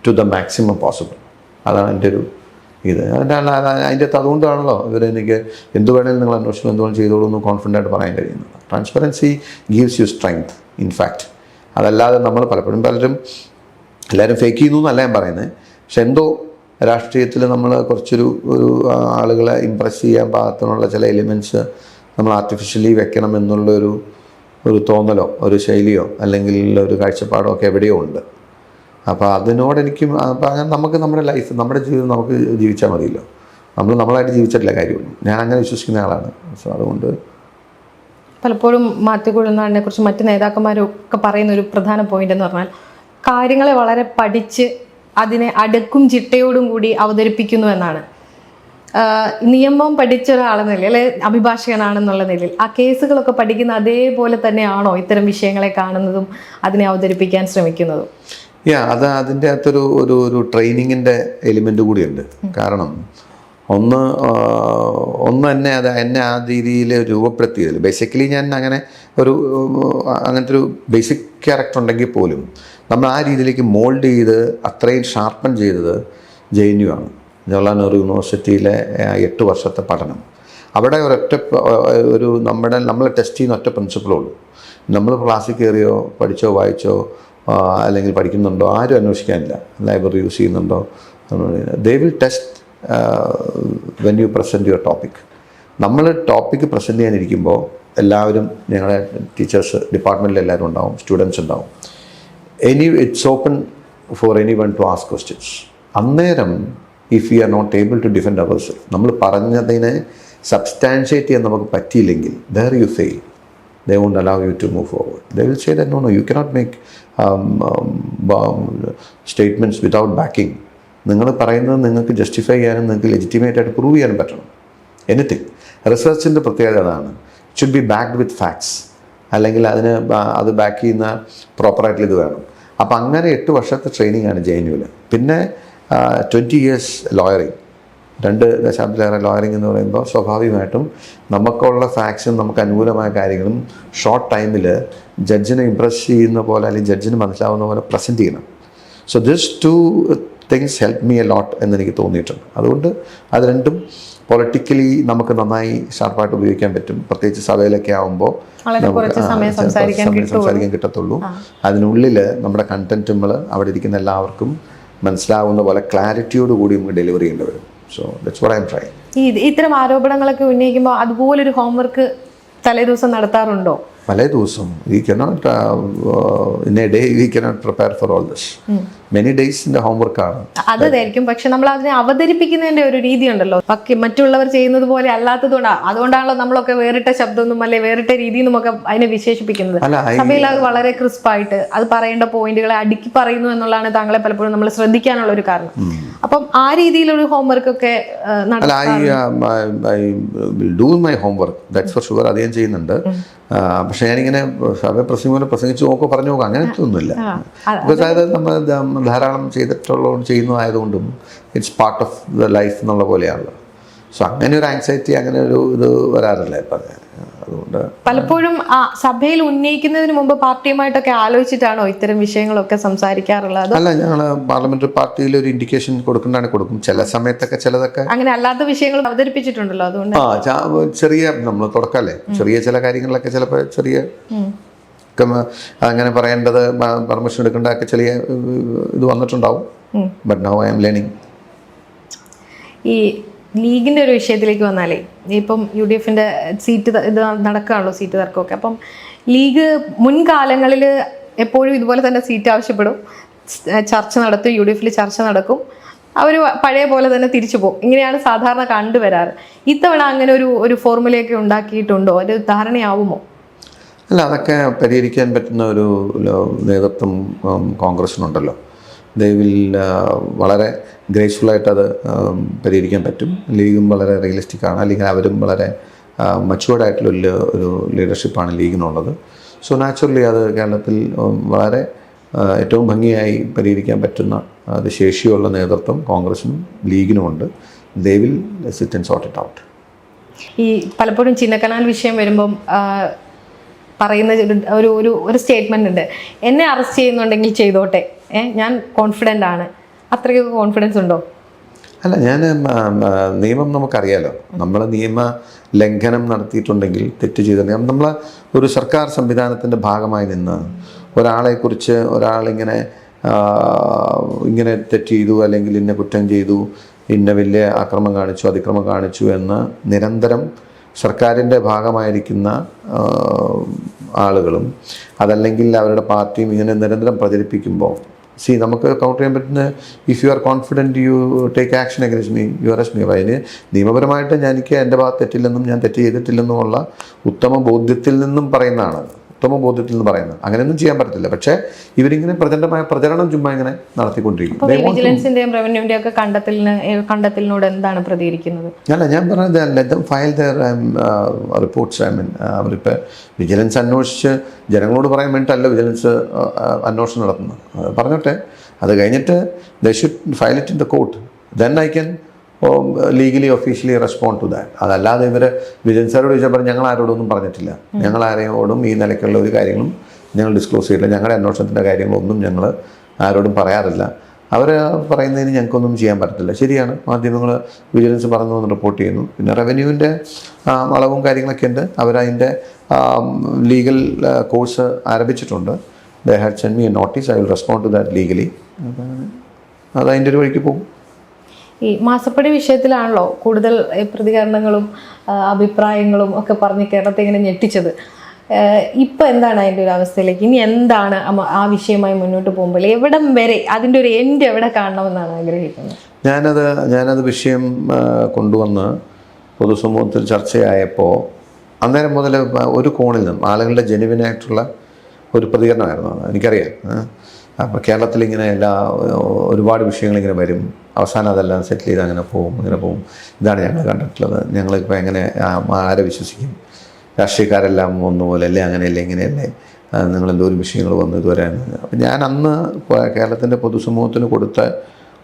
Speaker 1: to the maximum possible. അതാണ് എൻ്റെ ഒരു ഇത്. അതിൻ്റെ അകത്ത് അതുകൊണ്ടാണല്ലോ എനിക്ക് എന്ത് വേണമെങ്കിലും നിങ്ങൾ അന്വേഷണം എന്തുകൊണ്ട് ചെയ്തോളൂ എന്ന് കോൺഫിഡൻ്റ് ആയിട്ട് പറയാൻ കഴിയുന്നത്. Transparency gives you strength in fact. അതല്ലാതെ നമ്മൾ എല്ലാവരും ഫേക്ക് ചെയ്യുന്നു എന്നല്ല ഞാൻ പറയുന്നത്. പക്ഷെ എന്തോ രാഷ്ട്രീയത്തിൽ നമ്മൾ കുറച്ചൊരു ആളുകളെ ഇമ്പ്രസ് ചെയ്യാൻ പാകത്തിനുള്ള ചില എലിമെൻറ്റ്സ് നമ്മൾ ആർട്ടിഫിഷ്യലി വെക്കണം എന്നുള്ളൊരു തോന്നലോ ഒരു ശൈലിയോ അല്ലെങ്കിൽ ഒരു കാഴ്ചപ്പാടോ ഒക്കെ എവിടെയോ ഉണ്ട്. അപ്പോൾ അതിനോട് എനിക്കും അങ്ങനെ നമുക്ക് നമ്മുടെ ലൈഫ്, നമ്മുടെ ജീവിതം നമുക്ക് ജീവിച്ചാൽ മതിയല്ലോ. നമ്മളായിട്ട് ജീവിച്ചിട്ടില്ല കാര്യമുള്ളൂ. ഞാൻ അങ്ങനെ വിശ്വസിക്കുന്ന ആളാണ്. സോ അതുകൊണ്ട്
Speaker 2: പലപ്പോഴും മാത്യു കുഴൽനാടനെ കുറിച്ച് മറ്റ് നേതാക്കന്മാരൊക്കെ പറയുന്ന ഒരു പ്രധാന പോയിന്റ് എന്ന് പറഞ്ഞാൽ കാര്യങ്ങളെ വളരെ പഠിച്ച് അതിനെ അടുക്കും ചിട്ടയോടും കൂടി അവതരിപ്പിക്കുന്നു എന്നാണ്. നിയമം പഠിച്ച ഒരാളെന്ന നിലയിൽ, അല്ലെ അഭിഭാഷകനാണെന്നുള്ള നിലയിൽ ആ കേസുകളൊക്കെ പഠിക്കുന്ന അതേപോലെ തന്നെയാണോ ഇത്തരം വിഷയങ്ങളെ കാണുന്നതും അതിനെ അവതരിപ്പിക്കാൻ ശ്രമിക്കുന്നതും?
Speaker 1: അതിൻ്റെ അകത്തൊരു ഒരു ട്രെയിനിങ്ങിൻ്റെ എലിമെൻ്റ് കൂടിയുണ്ട്. കാരണം ഒന്ന് എന്നെ ആ രീതിയിൽ രൂപപ്പെടുത്തിയതിൽ ബേസിക്കലി ഞാൻ അങ്ങനത്തെ ഒരു ബേസിക് ക്യാരക്ടർ ഉണ്ടെങ്കിൽ പോലും നമ്മൾ ആ രീതിയിലേക്ക് മോൾഡ് ചെയ്ത് അത്രയും ഷാർപ്പൺ ചെയ്തത് JNU ആണ്. ജവഹർലാൽ നെഹ്റു യൂണിവേഴ്സിറ്റിയിലെ 8 വർഷത്തെ പഠനം. അവിടെ നമ്മളെ ടെസ്റ്റ് ചെയ്യുന്ന ഒറ്റ പ്രിൻസിപ്പിളേ ഉള്ളൂ. നമ്മൾ ക്ലാസ്സിൽ കയറിയോ പഠിച്ചോ വായിച്ചോ അല്ലെങ്കിൽ പഠിക്കുന്നുണ്ടോ ആരും അന്വേഷിക്കാനില്ല. ലൈബ്രറി യൂസ് ചെയ്യുന്നുണ്ടോ, they will test when you present your topic. നമ്മൾ ടോപ്പിക്ക് പ്രസൻറ്റ് ചെയ്യാനിരിക്കുമ്പോൾ എല്ലാവരും ഞങ്ങളുടെ ടീച്ചേഴ്സ് ഡിപ്പാർട്ട്മെൻറ്റിൽ എല്ലാവരും ഉണ്ടാവും, സ്റ്റുഡൻസ് ഉണ്ടാവും. It's open for anyone to ask questions. അന്നേരം if you are not able to defend our self, നമ്മൾ പറഞ്ഞതിനെ സബ്സ്റ്റാൻഷിയേറ്റ് ചെയ്യാൻ നമുക്ക് പറ്റിയില്ലെങ്കിൽ there you fail. They won't allow you to move forward. They will say that no, you cannot make statements without backing. നിങ്ങൾ പറയുന്നത് നിങ്ങൾക്ക് justify ചെയ്യാനും നിങ്ങൾക്ക് ലെജിറ്റിമേറ്റ് ആയിട്ട് പ്രൂവ് ചെയ്യാനും പറ്റണം. എനിത്തിങ് റിസർച്ചിൻ്റെ പ്രത്യേകത അതാണ്. It should be backed with facts, അല്ലെങ്കിൽ അത് ബാക്ക് ചെയ്യുന്ന പ്രോപ്പറായിട്ടുള്ള ഇത് വേണം. അപ്പം അങ്ങനെ 8 വർഷത്തെ ട്രെയിനിങ് ആണ് JNU. പിന്നെ 20 years ലോയറിങ്, 2 ദശാബ്ദത്തിലേറെ ലോയറിംഗ് എന്ന് പറയുമ്പോൾ സ്വാഭാവികമായിട്ടും നമുക്കുള്ള ഫാക്ട്സും നമുക്ക് അനുകൂലമായ കാര്യങ്ങളും ഷോർട്ട് ടൈമിൽ ജഡ്ജിനെ ഇമ്പ്രസ് ചെയ്യുന്ന പോലെ അല്ലെങ്കിൽ ജഡ്ജിന് മനസ്സിലാവുന്ന പോലെ പ്രസൻറ്റ് ചെയ്യണം. So this 2 things help me a lot എന്നെനിക്ക് തോന്നിയിട്ടുണ്ട്. അതുകൊണ്ട് അത് രണ്ടും പൊളിറ്റിക്കലി നമുക്ക് നന്നായി ഷാർപ്പായിട്ട് ഉപയോഗിക്കാൻ പറ്റും. പ്രത്യേകിച്ച് സഭയിലൊക്കെ ആകുമ്പോൾ സംസാരിക്കാൻ കിട്ടത്തുള്ളൂ. അതിനുള്ളിൽ നമ്മുടെ കണ്ടന്റുകൾ അവിടെ ഇരിക്കുന്ന എല്ലാവർക്കും മനസ്സിലാവുന്ന പോലെ ക്ലാരിറ്റിയോടുകൂടി നമുക്ക് ഡെലിവറി ചെയ്യേണ്ടി വരും. So that's what I'm trying.
Speaker 2: ഇത്തരം ആരോപണങ്ങളൊക്കെ ഉന്നയിക്കുമ്പോൾ അതുപോലൊരു ഹോംവർക്ക് തലേദിവസം നടത്താറുണ്ടോ?
Speaker 1: തലേ ദിവസം we cannot in a day we cannot prepare for all this. Many days in the homework ആണ്.
Speaker 2: അതായിരിക്കും. പക്ഷെ നമ്മൾ അതിനെ അവതരിപ്പിക്കുന്നതിന്റെ ഒരു രീതി ഉണ്ടല്ലോ, മറ്റുള്ളവർ ചെയ്യുന്നത് പോലെ അതുകൊണ്ടാണല്ലോ നമ്മളൊക്കെ വേറിട്ട ശബ്ദമൊന്നും അല്ലെ വേറിട്ട രീതിയിൽ നിന്നൊക്കെ അതിനെ വിശേഷിപ്പിക്കുന്നത്. സഭയിൽ അത് വളരെ ക്രിസ്പായിട്ട് അത് പറയേണ്ട പോയിന്റുകളെ അടുക്കി പറയുന്നു എന്നുള്ളതാണ് താങ്കളെ പലപ്പോഴും നമ്മൾ ശ്രദ്ധിക്കാനുള്ള ഒരു കാരണം. അപ്പം ആ രീതിയിലൊരു ഹോംവർക്ക് ഒക്കെ
Speaker 1: I will do my homework, that's for sure. അത് ഞാൻ ചെയ്യുന്നുണ്ട്. പക്ഷെ ഞാനിങ്ങനെ സഭ പ്രസംഗിച്ച് പറഞ്ഞു നോക്കാം അങ്ങനത്തെ ഒന്നുമില്ല. അതായത് നമ്മൾ ധാരാളം ചെയ്യുന്നതായതുകൊണ്ടും it's part of the life എന്നുള്ള പോലെയാണല്ലോ. സോ അങ്ങനെ ഒരു ആങ്സൈറ്റി അങ്ങനെ ഒരു ഇത് വരാറില്ല ഇപ്പം. അതുകൊണ്ട്
Speaker 2: പലപ്പോഴും സഭയിൽ ഉന്നയിക്കുന്നതിന് മുമ്പ് പാർട്ടിയുമായിട്ടൊക്കെ ആലോചിച്ചിട്ടാണോ ഇത്തരം വിഷയങ്ങളൊക്കെ സംസാരിക്കാറുള്ളത്?
Speaker 1: അല്ല, ഞങ്ങൾ പാർലമെന്ററി പാർട്ടിയിൽ ഒരു ഇൻഡിക്കേഷൻ കൊടുക്കും. ചില സമയത്തൊക്കെ ചിലതൊക്കെ അങ്ങനെ
Speaker 2: അല്ലാത്ത വിഷയങ്ങൾ അവതരിപ്പിച്ചിട്ടുണ്ടല്ലോ. അതുകൊണ്ട്
Speaker 1: ചെറിയ നമ്മൾ തുടക്കമല്ലേ, ചെറിയ ചില കാര്യങ്ങളിലൊക്കെ ചിലപ്പോൾ ചെറിയ അങ്ങനെ പറയേണ്ടത് പെർമിഷൻ എടുക്കേണ്ടതൊക്കെ ചെറിയ ഇത് വന്നിട്ടുണ്ടാവും. But now I am learning.
Speaker 2: ഈ ലീഗിൻ്റെ ഒരു വിഷയത്തിലേക്ക് വന്നാലേ, ഇപ്പം UDFന്റെ സീറ്റ് ഇത് നടക്കുകയാണല്ലോ, സീറ്റ് തർക്കമൊക്കെ. അപ്പം ലീഗ് മുൻകാലങ്ങളിൽ എപ്പോഴും ഇതുപോലെ തന്നെ സീറ്റ് ആവശ്യപ്പെടും, ചർച്ച നടത്തും, UDFൽ ചർച്ച നടക്കും, അവർ പഴയ പോലെ തന്നെ തിരിച്ചു പോകും. ഇങ്ങനെയാണ് സാധാരണ കണ്ടുവരാറ്. ഇത്തവണ അങ്ങനെ ഒരു ഫോർമുലയൊക്കെ ഉണ്ടാക്കിയിട്ടുണ്ടോ? ഒരു ധാരണയാവുമോ?
Speaker 1: അല്ല, അതൊക്കെ പരിഹരിക്കാൻ പറ്റുന്ന ഒരു നേതൃത്വം കോൺഗ്രസിനുണ്ടല്ലോ. വളരെ ഗ്രേസ്ഫുള്ളായിട്ട് അത് പരിഹരിക്കാൻ പറ്റും. ലീഗും വളരെ റിയലിസ്റ്റിക്കാണ്, അല്ലെങ്കിൽ അവരും വളരെ മച്ചുവേർഡായിട്ടുള്ള ഒരു ലീഡർഷിപ്പാണ് ലീഗിനുള്ളത്. സോ നാച്ചുറലി അത് കേരളത്തിൽ വളരെ ഏറ്റവും ഭംഗിയായി പരിഹരിക്കാൻ പറ്റുന്ന അത് ശേഷിയുള്ള നേതൃത്വം കോൺഗ്രസിനും ലീഗിനുമുണ്ട്. They will sit and sort it out.
Speaker 2: ഈ പലപ്പോഴും ചിന്നക്കനാൽ വിഷയം വരുമ്പം പറയുന്ന ഒരു സ്റ്റേറ്റ്മെന്റ് ഉണ്ട്, എന്നെ അറസ്റ്റ് ചെയ്യുന്നുണ്ടെങ്കിൽ ചെയ്തോട്ടെ, ഞാൻ കോൺഫിഡൻ്റ് ആണ്. അത്രയ്ക്കൊക്കെ കോൺഫിഡൻസ് ഉണ്ടോ?
Speaker 1: അല്ല, ഞാൻ നിയമം നമുക്കറിയാലോ. നമ്മൾ നിയമ ലംഘനം നടത്തിയിട്ടുണ്ടെങ്കിൽ, തെറ്റ് ചെയ്തിട്ടുണ്ടെങ്കിൽ, നമ്മൾ ഒരു സർക്കാർ സംവിധാനത്തിൻ്റെ ഭാഗമായി നിന്ന് ഒരാളെക്കുറിച്ച് ഒരാളിങ്ങനെ തെറ്റ് ചെയ്തു, അല്ലെങ്കിൽ ഇന്ന കുറ്റം ചെയ്തു, ഇന്ന വലിയ അക്രമം കാണിച്ചു, അതിക്രമം കാണിച്ചു എന്ന് നിരന്തരം സർക്കാരിൻ്റെ ഭാഗമായിരിക്കുന്ന ആളുകളും അതല്ലെങ്കിൽ അവരുടെ പാർട്ടിയും ഇങ്ങനെ നിരന്തരം പ്രചരിപ്പിക്കുമ്പോൾ നമുക്ക് കൗണ്ടർ ചെയ്യാൻ പറ്റുന്ന, if you are confident you take action against me, you arrest me. അപ്പോൾ അതിന് നിയമപരമായിട്ട് എനിക്ക് എൻ്റെ ഭാഗത്ത് തെറ്റില്ലെന്നും ഞാൻ തെറ്റ് ചെയ്തിട്ടില്ലെന്നുമുള്ള ഉത്തമ ബോധ്യത്തിൽ നിന്നും പറയുന്നതാണ്. അങ്ങനെയൊന്നും ചെയ്യാൻ പറ്റത്തില്ല. പക്ഷേ ഇവരിങ്ങനെ പ്രചണ്ഡമായ പ്രചരണം ചുമ്മാ ഇങ്ങനെ നടത്തിക്കൊണ്ടിരിക്കും.
Speaker 2: വിജിലൻസിന്റെയും റവന്യൂവിന്റെയും ഒക്കെ കണ്ടെത്തലിനോട് എന്താണ് പ്രതികരിക്കുന്നത്?
Speaker 1: അല്ല, ഞാൻ പറഞ്ഞത് let them file their reports. അവരിപ്പോൾ വിജിലൻസ് അന്വേഷിച്ച് ജനങ്ങളോട് പറയാൻ വേണ്ടിയിട്ടല്ല വിജിലൻസ് അന്വേഷണം നടത്തുന്നത്. പറഞ്ഞോട്ടെ, അത് കഴിഞ്ഞിട്ട് they should file it in the court, then I can legally officially respond to that. അതല്ലാതെ ഇവർ വിജിലൻസാരോട് ചോദിച്ചപ്പോൾ ഞങ്ങൾ ആരോടൊന്നും പറഞ്ഞിട്ടില്ല, ഞങ്ങൾ ആരെയോടും ഈ നിലയ്ക്കുള്ള ഒരു കാര്യങ്ങളും ഞങ്ങൾ ഡിസ്ക്ലോസ് ചെയ്തിട്ടില്ല, ഞങ്ങളുടെ അന്വേഷണത്തിൻ്റെ കാര്യങ്ങളൊന്നും ഞങ്ങൾ ആരോടും പറയാറില്ല, അവർ പറയുന്നതിന് ഞങ്ങൾക്കൊന്നും ചെയ്യാൻ പറ്റത്തില്ല. ശരിയാണ്, മാധ്യമങ്ങൾ വിജിലൻസ് പറഞ്ഞതെന്ന് റിപ്പോർട്ട് ചെയ്യുന്നു. പിന്നെ റവന്യൂവിൻ്റെ അളവും കാര്യങ്ങളൊക്കെ ഉണ്ട്. അവരതിൻ്റെ ലീഗൽ കോഴ്സ് ആരംഭിച്ചിട്ടുണ്ട്. They had send me a notice, I will respond to that legally. അത് അതിൻ്റെ ഒരു വഴിക്ക് പോകും.
Speaker 2: ഈ മാസപ്പടി വിഷയത്തിലാണല്ലോ കൂടുതൽ പ്രതികരണങ്ങളും അഭിപ്രായങ്ങളും ഒക്കെ പറഞ്ഞ് കേരളത്തെ ഇങ്ങനെ ഞെട്ടിച്ചത്. ഇപ്പം എന്താണ് അതിൻ്റെ ഒരു അവസ്ഥയിലേക്ക്, ഇനി എന്താണ് ആ വിഷയമായി മുന്നോട്ട് പോകുമ്പോൾ എവിടം വരെ അതിൻ്റെ ഒരു എൻഡ് എവിടെ കാണണമെന്നാണ് ആഗ്രഹിക്കുന്നത്?
Speaker 1: ഞാനത് വിഷയം കൊണ്ടുവന്ന് പൊതുസമൂഹത്തിൽ ചർച്ചയായപ്പോൾ അന്നേരം മുതൽ ഒരു കോണിൽ നിന്നും ആളുകളുടെ ജെനുവിനായിട്ടുള്ള ഒരു പ്രതികരണമായിരുന്നു അത്. എനിക്കറിയാം. അപ്പോൾ കേരളത്തിലിങ്ങനെ ഒരുപാട് വിഷയങ്ങളിങ്ങനെ വരും, അവസാനം അതെല്ലാം സെറ്റിൽ ചെയ്ത് അങ്ങനെ പോകും. ഇതാണ് ഞങ്ങൾ കണ്ടിട്ടുള്ളത്. ഞങ്ങളിപ്പോൾ എങ്ങനെ ആരെ വിശ്വസിക്കും? രാഷ്ട്രീയക്കാരെല്ലാം ഒന്നുപോലെ അല്ലേ, അങ്ങനെയല്ലേ ഇങ്ങനെയല്ലേ, നിങ്ങളെന്തോരം വിഷയങ്ങൾ വന്നു ഇതുവരെ. അപ്പം ഞാൻ അന്ന് കേരളത്തിൻ്റെ പൊതുസമൂഹത്തിന് കൊടുത്ത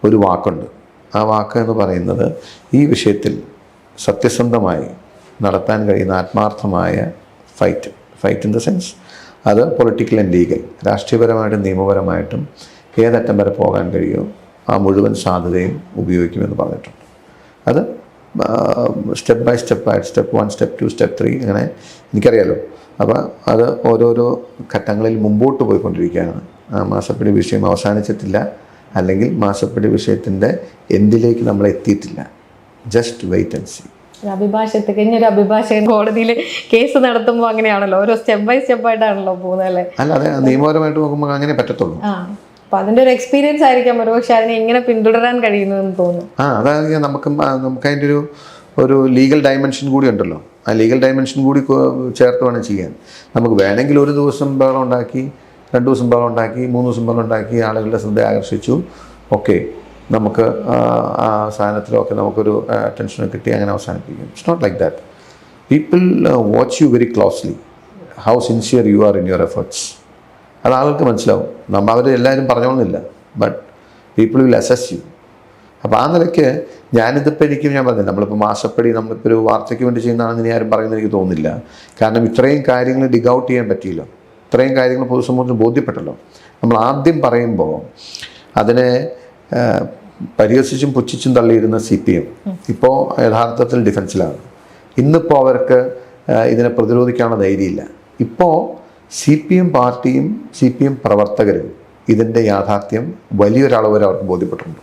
Speaker 1: ഒരു വാക്കുണ്ട്. ആ വാക്ക് എന്ന് പറയുന്നത്, ഈ വിഷയത്തിൽ സത്യസന്ധമായി നടത്താൻ കഴിയുന്ന ആത്മാർത്ഥമായ ഫൈറ്റ് ഇൻ ദ സെൻസ് അത് പൊളിറ്റിക്കൽ ആൻഡ് ലീഗൽ, രാഷ്ട്രീയപരമായിട്ടും നിയമപരമായിട്ടും ഏതറ്റം വരെ പോകാൻ കഴിയുമോ ആ മുഴുവൻ സാധ്യതയും ഉപയോഗിക്കുമെന്ന് പറഞ്ഞിട്ടുണ്ട്. അത് സ്റ്റെപ്പ് ബൈ സ്റ്റെപ്പായിട്ട് സ്റ്റെപ്പ് 1, സ്റ്റെപ്പ് 2, സ്റ്റെപ്പ് 3 അങ്ങനെ എനിക്കറിയാലോ. അപ്പോൾ അത് ഓരോരോ ഘട്ടങ്ങളിൽ മുമ്പോട്ട് പോയിക്കൊണ്ടിരിക്കുകയാണ്. മാസപ്പടി വിഷയം അവസാനിച്ചിട്ടില്ല, അല്ലെങ്കിൽ മാസപ്പടി വിഷയത്തിൻ്റെ എൻഡിലേക്ക് നമ്മൾ എത്തിയിട്ടില്ല. Just wait and see.
Speaker 2: കഴിഞ്ഞൊരു അഭിഭാഷകൻ കോടതിയിൽ കേസ് നടത്തുമ്പോൾ അങ്ങനെയാണല്ലോ, ഓരോ സ്റ്റെപ്പ് ബൈ സ്റ്റെപ്പായിട്ടാണല്ലോ പോകുന്നത് അല്ലേ?
Speaker 1: അല്ല, അതെ, നിയമപരമായിട്ട് നോക്കുമ്പോൾ അങ്ങനെ പറ്റത്തുള്ളൂ.
Speaker 2: അപ്പം അതിൻ്റെ ഒരു എക്സ്പീരിയൻസ് ആയിരിക്കാം ഒരുപക്ഷെ അതിനെ എങ്ങനെ പിന്തുടരാൻ കഴിയുന്നതെന്ന് തോന്നുന്നു.
Speaker 1: അതായത് നമുക്ക് അതിൻ്റെ ഒരു ലീഗൽ ഡയമെൻഷൻ കൂടി ഉണ്ടല്ലോ. ആ ലീഗൽ ഡയമെൻഷൻ കൂടി ചേർത്ത് വേണം ചെയ്യാൻ. നമുക്ക് വേണമെങ്കിൽ ഒരു ദിവസം ബഹളം ഉണ്ടാക്കി, 2 ദിവസം ബഹളം ഉണ്ടാക്കി, 3 ദിവസം ബഹളം ഉണ്ടാക്കി, ആളുകളുടെ ശ്രദ്ധ ആകർഷിച്ചു, ഓക്കെ, നമുക്ക് ആ സാധനത്തിലൊക്കെ നമുക്കൊരു അറ്റൻഷൻ കിട്ടി, അങ്ങനെ അവസാനിപ്പിക്കും. It's not like that. People watch you very closely, how sincere you are in your efforts. അത് ആൾക്ക് മനസ്സിലാവും. അവരെല്ലാവരും പറഞ്ഞോളുന്നില്ല, but people will assess you. അപ്പോൾ ആ നിലയ്ക്ക് ഞാനിതിപ്പോൾ ഞാൻ പറഞ്ഞില്ല, നമ്മളിപ്പോൾ മാസപ്പടി നമ്മളിപ്പോൾ ഒരു വാർത്തയ്ക്ക് വേണ്ടി ചെയ്യുന്നതാണെന്ന് ഇനി ആരും പറയുന്നത് എനിക്ക് തോന്നുന്നില്ല. കാരണം ഇത്രയും കാര്യങ്ങൾ ഡിഗ് ഔട്ട് ചെയ്യാൻ പറ്റിയല്ലോ, ഇത്രയും കാര്യങ്ങൾ പൊതുസമൂഹത്തിന് ബോധ്യപ്പെട്ടല്ലോ. നമ്മൾ ആദ്യം പറയുമ്പോൾ അതിനെ പരിഹസിച്ചും പുച്ഛിച്ചും തള്ളിയിരുന്ന CPM ഇപ്പോൾ യഥാർത്ഥത്തിൽ ഡിഫൻസിലാണ്. ഇന്നിപ്പോൾ അവർക്ക് ഇതിനെ പ്രതിരോധിക്കാനുള്ള ധൈര്യമില്ല. ഇപ്പോൾ CPM പാർട്ടിയും CPM പ്രവർത്തകരും ഇതിൻ്റെ യാഥാർത്ഥ്യം വലിയൊരളവ് വരെ അവർക്ക് ബോധ്യപ്പെട്ടിട്ടുണ്ട്.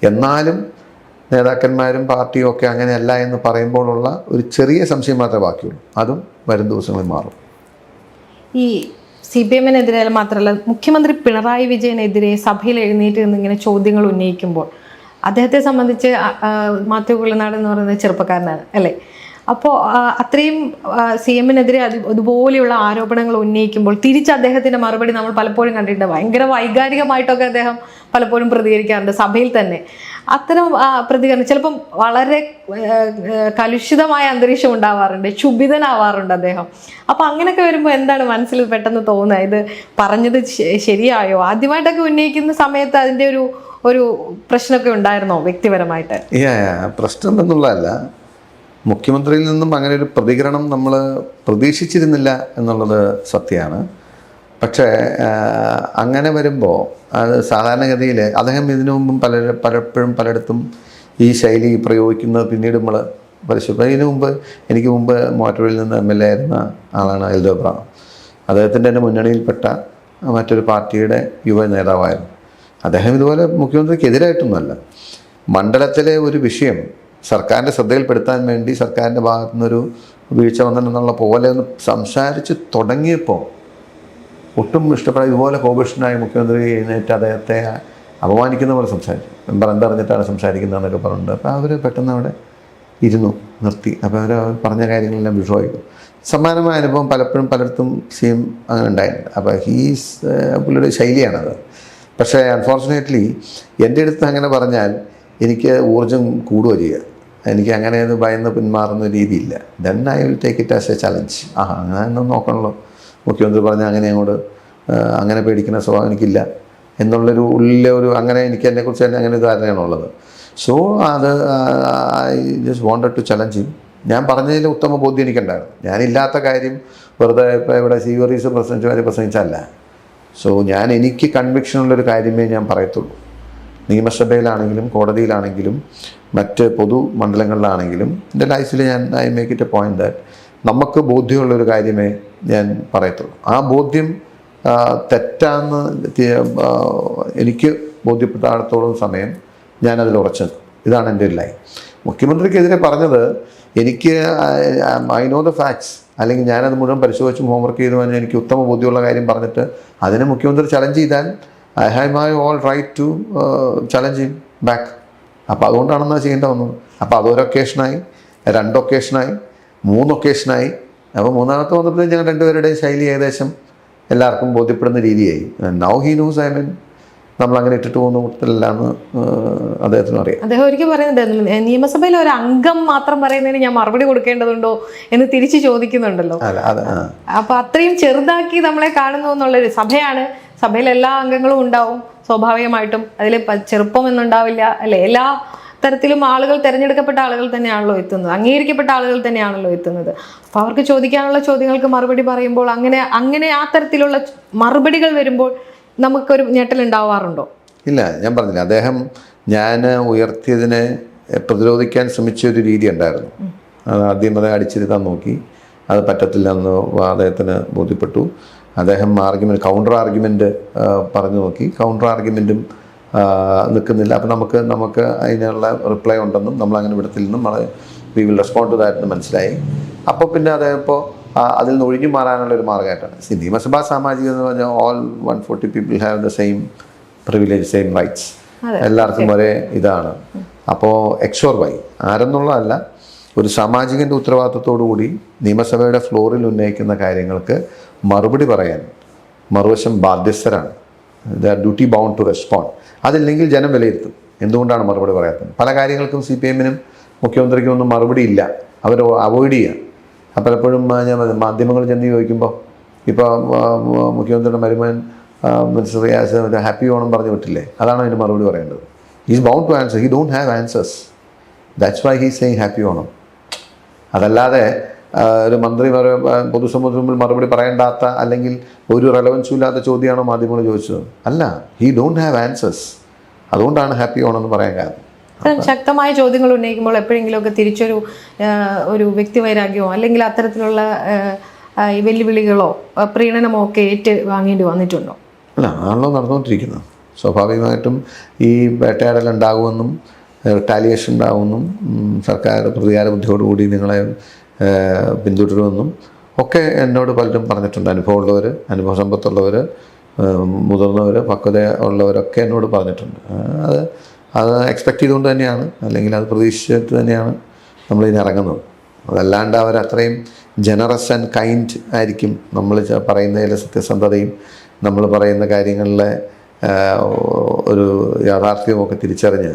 Speaker 1: എന്നാലും നേതാക്കന്മാരും പാർട്ടിയും ഒക്കെ അങ്ങനെയല്ല എന്ന് പറയുമ്പോഴുള്ള ഒരു ചെറിയ സംശയം മാത്രമേ ബാക്കിയുള്ളൂ. അതും വരും ദിവസങ്ങളിൽ മാറും.
Speaker 2: ഈ CPM-നെതിരെ മാത്രമല്ല, മുഖ്യമന്ത്രി പിണറായി വിജയനെതിരെ സഭയിൽ എഴുന്നേറ്റ് നിന്നിങ്ങനെ ചോദ്യങ്ങൾ ഉന്നയിക്കുമ്പോൾ അദ്ദേഹത്തെ സംബന്ധിച്ച് മാത്യു കുള്ളനാട് എന്ന് പറയുന്നത് ചെറുപ്പക്കാരനാണ് അല്ലേ? അപ്പോൾ അത്രയും CM-നെതിരെ അതുപോലെയുള്ള ആരോപണങ്ങൾ ഉന്നയിക്കുമ്പോൾ തിരിച്ച് അദ്ദേഹത്തിൻ്റെ മറുപടി നമ്മൾ പലപ്പോഴും കണ്ടിട്ടുണ്ട്. ഭയങ്കര വൈകാരികമായിട്ടൊക്കെ അദ്ദേഹം പലപ്പോഴും പ്രതികരിക്കാറുണ്ട് സഭയിൽ തന്നെ. അത്തരം പ്രതികരണം ചിലപ്പം വളരെ കലുഷിതമായ അന്തരീക്ഷം ഉണ്ടാവാറുണ്ട്, ക്ഷുഭിതനാവാറുണ്ട് അദ്ദേഹം. അപ്പം അങ്ങനെയൊക്കെ വരുമ്പോൾ എന്താണ് മനസ്സിൽ പെട്ടെന്ന് തോന്നുക? ഇത് പറഞ്ഞത് ശരിയായോ? ആദ്യമായിട്ടൊക്കെ ഉന്നയിക്കുന്ന സമയത്ത് അതിൻ്റെ ഒരു പ്രശ്നമൊക്കെ ഉണ്ടായിരുന്നോ വ്യക്തിപരമായിട്ട്?
Speaker 1: പ്രശ്നം എന്നുള്ളതല്ല, മുഖ്യമന്ത്രിയിൽ നിന്നും അങ്ങനെ ഒരു പ്രതികരണം നമ്മൾ പ്രതീക്ഷിച്ചിരുന്നില്ല എന്നുള്ളത് സത്യമാണ്. പക്ഷേ അങ്ങനെ വരുമ്പോൾ അത് സാധാരണഗതിയിൽ അദ്ദേഹം ഇതിനു മുമ്പും പലപ്പോഴും പലയിടത്തും ഈ ശൈലി പ്രയോഗിക്കുന്നത് പിന്നീട് നമ്മൾ പരിശോധിക്കും. എനിക്ക് മുമ്പ് മൂവാറ്റുപുഴയിൽ നിന്ന് MLA ആയിരുന്ന ആളാണ് എൽദോ എബ്രഹാം. അദ്ദേഹത്തിൻ്റെ തന്നെ മുന്നണിയിൽപ്പെട്ട മറ്റൊരു പാർട്ടിയുടെ യുവ നേതാവായിരുന്നു അദ്ദേഹം. ഇതുപോലെ മുഖ്യമന്ത്രിക്കെതിരായിട്ടൊന്നുമല്ല, മണ്ഡലത്തിലെ ഒരു വിഷയം സർക്കാരിൻ്റെ ശ്രദ്ധയിൽപ്പെടുത്താൻ വേണ്ടി സർക്കാരിൻ്റെ ഭാഗത്തു നിന്നൊരു വീഴ്ച വന്നിട്ടുണ്ടെന്നുള്ള പോലെ ഒന്ന് സംസാരിച്ച് തുടങ്ങിയപ്പോൾ ഒട്ടും ഇഷ്ടപ്പെടാതെ ഇതുപോലെ കോപേഷനായ മുഖ്യമന്ത്രി എഴുന്നേറ്റ് അദ്ദേഹത്തെ അപമാനിക്കുന്ന പോലെ സംസാരിച്ചു. എന്തറിഞ്ഞിട്ടാണ് സംസാരിക്കുന്നതെന്നൊക്കെ പറഞ്ഞിട്ടുണ്ട്. അപ്പോൾ അവർ പെട്ടെന്ന് അവിടെ നിർത്തി. അപ്പോൾ അവർ പറഞ്ഞ കാര്യങ്ങളെല്ലാം വിഷയമായിരുന്നു. സമാനമായ അനുഭവം പലപ്പോഴും പലയിടത്തും CM അങ്ങനെ ഉണ്ടായിട്ടുണ്ട്. അപ്പോൾ പുള്ളിയുടെ ശൈലിയാണത്. പക്ഷേ അൺഫോർച്ചുനേറ്റ്ലി എൻ്റെ അടുത്ത് അങ്ങനെ പറഞ്ഞാൽ എനിക്ക് ഊർജ്ജം കൂടുകയോ ചെയ്യുക. എനിക്ക് അങ്ങനെ ഭയന്ന് പിന്മാറുന്ന രീതിയില്ല. Then I will take it as a challenge. അങ്ങനെ നോക്കണല്ലോ, മുഖ്യമന്ത്രി പറഞ്ഞാൽ അങ്ങനെ പേടിക്കുന്ന സ്വഭാവം എനിക്കില്ല എന്നുള്ളൊരു ഉള്ളിലെ അങ്ങനെ എനിക്ക് എന്നെക്കുറിച്ച് തന്നെ അങ്ങനെ ഒരു ധാരണയാണുള്ളത്. സോ അത് I just wanted to challenge him. ഞാൻ പറഞ്ഞതിൽ ഉത്തമ ബോധ്യം എനിക്കുണ്ടായിരുന്നു. ഞാനില്ലാത്ത കാര്യം വെറുതെ ഇപ്പോൾ ഇവിടെ CORES പ്രസിഡന്റുമാർ പ്രസംഗിച്ചല്ല. സോ എനിക്ക് കൺവിക്ഷനുള്ളൊരു കാര്യമേ ഞാൻ പറയത്തുള്ളൂ. നിയമസഭയിലാണെങ്കിലും കോടതിയിലാണെങ്കിലും മറ്റ് പൊതു മണ്ഡലങ്ങളിലാണെങ്കിലും എൻ്റെ ലൈഫിൽ I make it a point that നമുക്ക് ബോധ്യമുള്ളൊരു കാര്യമേ ഞാൻ പറയത്തുള്ളൂ. ആ ബോധ്യം തെറ്റാന്ന് എനിക്ക് ബോധ്യപ്പെട്ടാടത്തോളം സമയം ഞാനതിൽ ഉറച്ചു നിൽക്കും. ഇതാണ് എൻ്റെ ഒരു ലൈൻ. മുഖ്യമന്ത്രിക്കെതിരെ പറഞ്ഞത് എനിക്ക് ഐ നോ ദ ഫാക്ട്സ്, അല്ലെങ്കിൽ ഞാനത് മുഴുവൻ പരിശോധിച്ചും ഹോംവർക്ക് ചെയ്തു പറഞ്ഞാൽ എനിക്ക് ഉത്തമ ബോധ്യമുള്ള കാര്യം പറഞ്ഞിട്ട് അതിനെ മുഖ്യമന്ത്രി ചലഞ്ച് ചെയ്താൽ I have my all right to challenge him back. അപ്പോൾ അതുകൊണ്ടാണെന്നാ ചെയ്യേണ്ട വന്നത്. അപ്പോൾ അതൊരു ഒക്കേഷനായി, 2 ഒക്കേഷനായി, 3 ഒക്കേഷനായി. അപ്പോൾ മൂന്നാമത്തെ വന്നപ്പോഴത്തേക്കും ഞങ്ങൾ രണ്ടുപേരുടെയും ശൈലി ഏകദേശം എല്ലാവർക്കും ബോധ്യപ്പെടുന്ന രീതിയായി. Now he knows, I mean നമ്മൾ അങ്ങനെ ഇട്ടിട്ട് പോകുന്ന കൂട്ടത്തിലല്ലാന്ന് അദ്ദേഹത്തിന് അറിയാം.
Speaker 2: അദ്ദേഹം ഒരിക്കൽ പറയുന്നുണ്ട്, നിയമസഭയിൽ ഒരു അംഗം മാത്രം പറയുന്നതിന് ഞാൻ മറുപടി കൊടുക്കേണ്ടതുണ്ടോ എന്ന് തിരിച്ചു ചോദിക്കുന്നുണ്ടല്ലോ. അപ്പൊ അത്രയും ചെറുതാക്കി നമ്മളെ കാണുന്നു എന്നുള്ളൊരു സഭയാണ്. സഭയിൽ എല്ലാ അംഗങ്ങളും ഉണ്ടാവും സ്വാഭാവികമായിട്ടും. അതിൽ ചെറുപ്പം എന്നുണ്ടാവില്ല അല്ലെ. എല്ലാ തരത്തിലും ആളുകൾ, തിരഞ്ഞെടുക്കപ്പെട്ട ആളുകൾ തന്നെയാണല്ലോ എത്തുന്നത്, അംഗീകരിക്കപ്പെട്ട ആളുകൾ തന്നെയാണല്ലോ എത്തുന്നത്. അപ്പൊ അവർക്ക് ചോദിക്കാനുള്ള ചോദ്യങ്ങൾക്ക് മറുപടി പറയുമ്പോൾ അങ്ങനെ ആ തരത്തിലുള്ള മറുപടികൾ വരുമ്പോൾ നമുക്കൊരു ഞെട്ടലുണ്ടാവാറുണ്ടോ?
Speaker 1: ഇല്ല, ഞാൻ പറഞ്ഞില്ല, അദ്ദേഹം ഞാൻ ഉയർത്തിയതിനെ പ്രതിരോധിക്കാൻ ശ്രമിച്ച ഒരു രീതി ഉണ്ടായിരുന്നു. അത് ആദ്യം അത് അടിച്ചിരുത്താൻ നോക്കി, അത് പറ്റത്തില്ല എന്ന് അദ്ദേഹത്തിന് ബോധ്യപ്പെട്ടു. അദ്ദേഹം കൗണ്ടർ ആർഗ്യുമെൻ്റ് പറഞ്ഞു നോക്കി, കൗണ്ടർ ആർഗ്യുമെൻറ്റും നിൽക്കുന്നില്ല. അപ്പം നമുക്ക് അതിനുള്ള റിപ്ലൈ ഉണ്ടെന്നും നമ്മളങ്ങനെ വിടത്തില്ലെന്നും we will respond to that എന്ന് മനസ്സിലായി. അപ്പോൾ പിന്നെ അദ്ദേഹം അതിൽ നിന്ന് ഒഴിഞ്ഞു മാറാനുള്ളൊരു മാർഗ്ഗമായിട്ടാണ്. നിയമസഭാ സാമാജിക എന്ന് പറഞ്ഞാൽ all 140 people have the same privilege, same rights, എല്ലാവർക്കും ഒരേ ഇതാണ്. അപ്പോൾ എക്സ് ഓർ വൈ ആരെന്നുള്ളതല്ല, ഒരു സാമാജികൻ്റെ ഉത്തരവാദിത്വത്തോടു കൂടി നിയമസഭയുടെ ഫ്ലോറിൽ ഉന്നയിക്കുന്ന കാര്യങ്ങൾക്ക് മറുപടി പറയാൻ മറുവശം ബാധ്യസ്ഥരാണ്. They are duty bound to respond. അതില്ലെങ്കിൽ ജനം വിലയിരുത്തും എന്തുകൊണ്ടാണ് മറുപടി പറയാത്തത്. പല കാര്യങ്ങൾക്കും CPM-നും മുഖ്യമന്ത്രിക്കും ഒന്നും മറുപടി ഇല്ല, അവർ അവോയ്ഡ് ചെയ്യുക. പലപ്പോഴും ഞാൻ മാധ്യമങ്ങൾ ചെന്ന് ചോദിക്കുമ്പോൾ, ഇപ്പോൾ മുഖ്യമന്ത്രിയുടെ മരുമകൻ മിനിസ്റ്റർ റിയാസ് ഹാപ്പി ഓണം പറഞ്ഞു വിട്ടില്ലേ, അതാണ് അതിന് മറുപടി പറയേണ്ടത്. Is bound to answer, he don't have answers, that's why he saying happy Onam. അതല്ലാതെ ഒരു മന്ത്രി പൊതുസമൂഹത്തിന് മുമ്പിൽ മറുപടി പറയേണ്ടാത്ത അല്ലെങ്കിൽ ഒരു റെലവൻസും ഇല്ലാത്ത ചോദ്യമാണോ മാധ്യമങ്ങൾ ചോദിച്ചത്? അല്ല, ഹി ഡോണ്ട് ഹാവ് ആൻസേഴ്സ്, അതുകൊണ്ടാണ് ഹാപ്പി ഓണം എന്ന് പറയാൻ കാരണം.
Speaker 2: ശക്തമായ ചോദ്യങ്ങൾ ഉന്നയിക്കുമ്പോൾ എപ്പോഴെങ്കിലുമൊക്കെ തിരിച്ചൊരു വ്യക്തിവൈരാഗ്യമോ അല്ലെങ്കിൽ അത്തരത്തിലുള്ള വെല്ലുവിളികളോ പ്രീണനമോ ഒക്കെ വാങ്ങേണ്ടി വന്നിട്ടുണ്ടോ?
Speaker 1: അല്ല, ആണല്ലോ നടന്നുകൊണ്ടിരിക്കുന്നത്. സ്വാഭാവികമായിട്ടും ഈ വേട്ടയാടൽ ഉണ്ടാകുമെന്നും റിട്ടാലിയേഷൻ ഉണ്ടാകുമെന്നും സർക്കാർ പ്രതികാര ബുദ്ധിയോടുകൂടി നിങ്ങളെ പിന്തുടരുമെന്നും ഒക്കെ എന്നോട് പലരും പറഞ്ഞിട്ടുണ്ട്. അനുഭവമുള്ളവർ, അനുഭവ സമ്പത്തുള്ളവർ, മുതിർന്നവർ, പക്വത ഉള്ളവരൊക്കെ എന്നോട് പറഞ്ഞിട്ടുണ്ട്. അത് എക്സ്പെക്റ്റ് ചെയ്തുകൊണ്ട് തന്നെയാണ്, അല്ലെങ്കിൽ അത് പ്രതീക്ഷിച്ചിട്ട് തന്നെയാണ് നമ്മളിതിന് ഇറങ്ങുന്നത്. അതല്ലാണ്ട് അവർ അത്രയും ജനറസ് ആൻഡ് കൈൻഡ് ആയിരിക്കും. നമ്മൾ പറയുന്നതിലെ സത്യസന്ധതയും നമ്മൾ പറയുന്ന കാര്യങ്ങളിലെ ഒരു യാഥാർത്ഥ്യമൊക്കെ തിരിച്ചറിഞ്ഞ്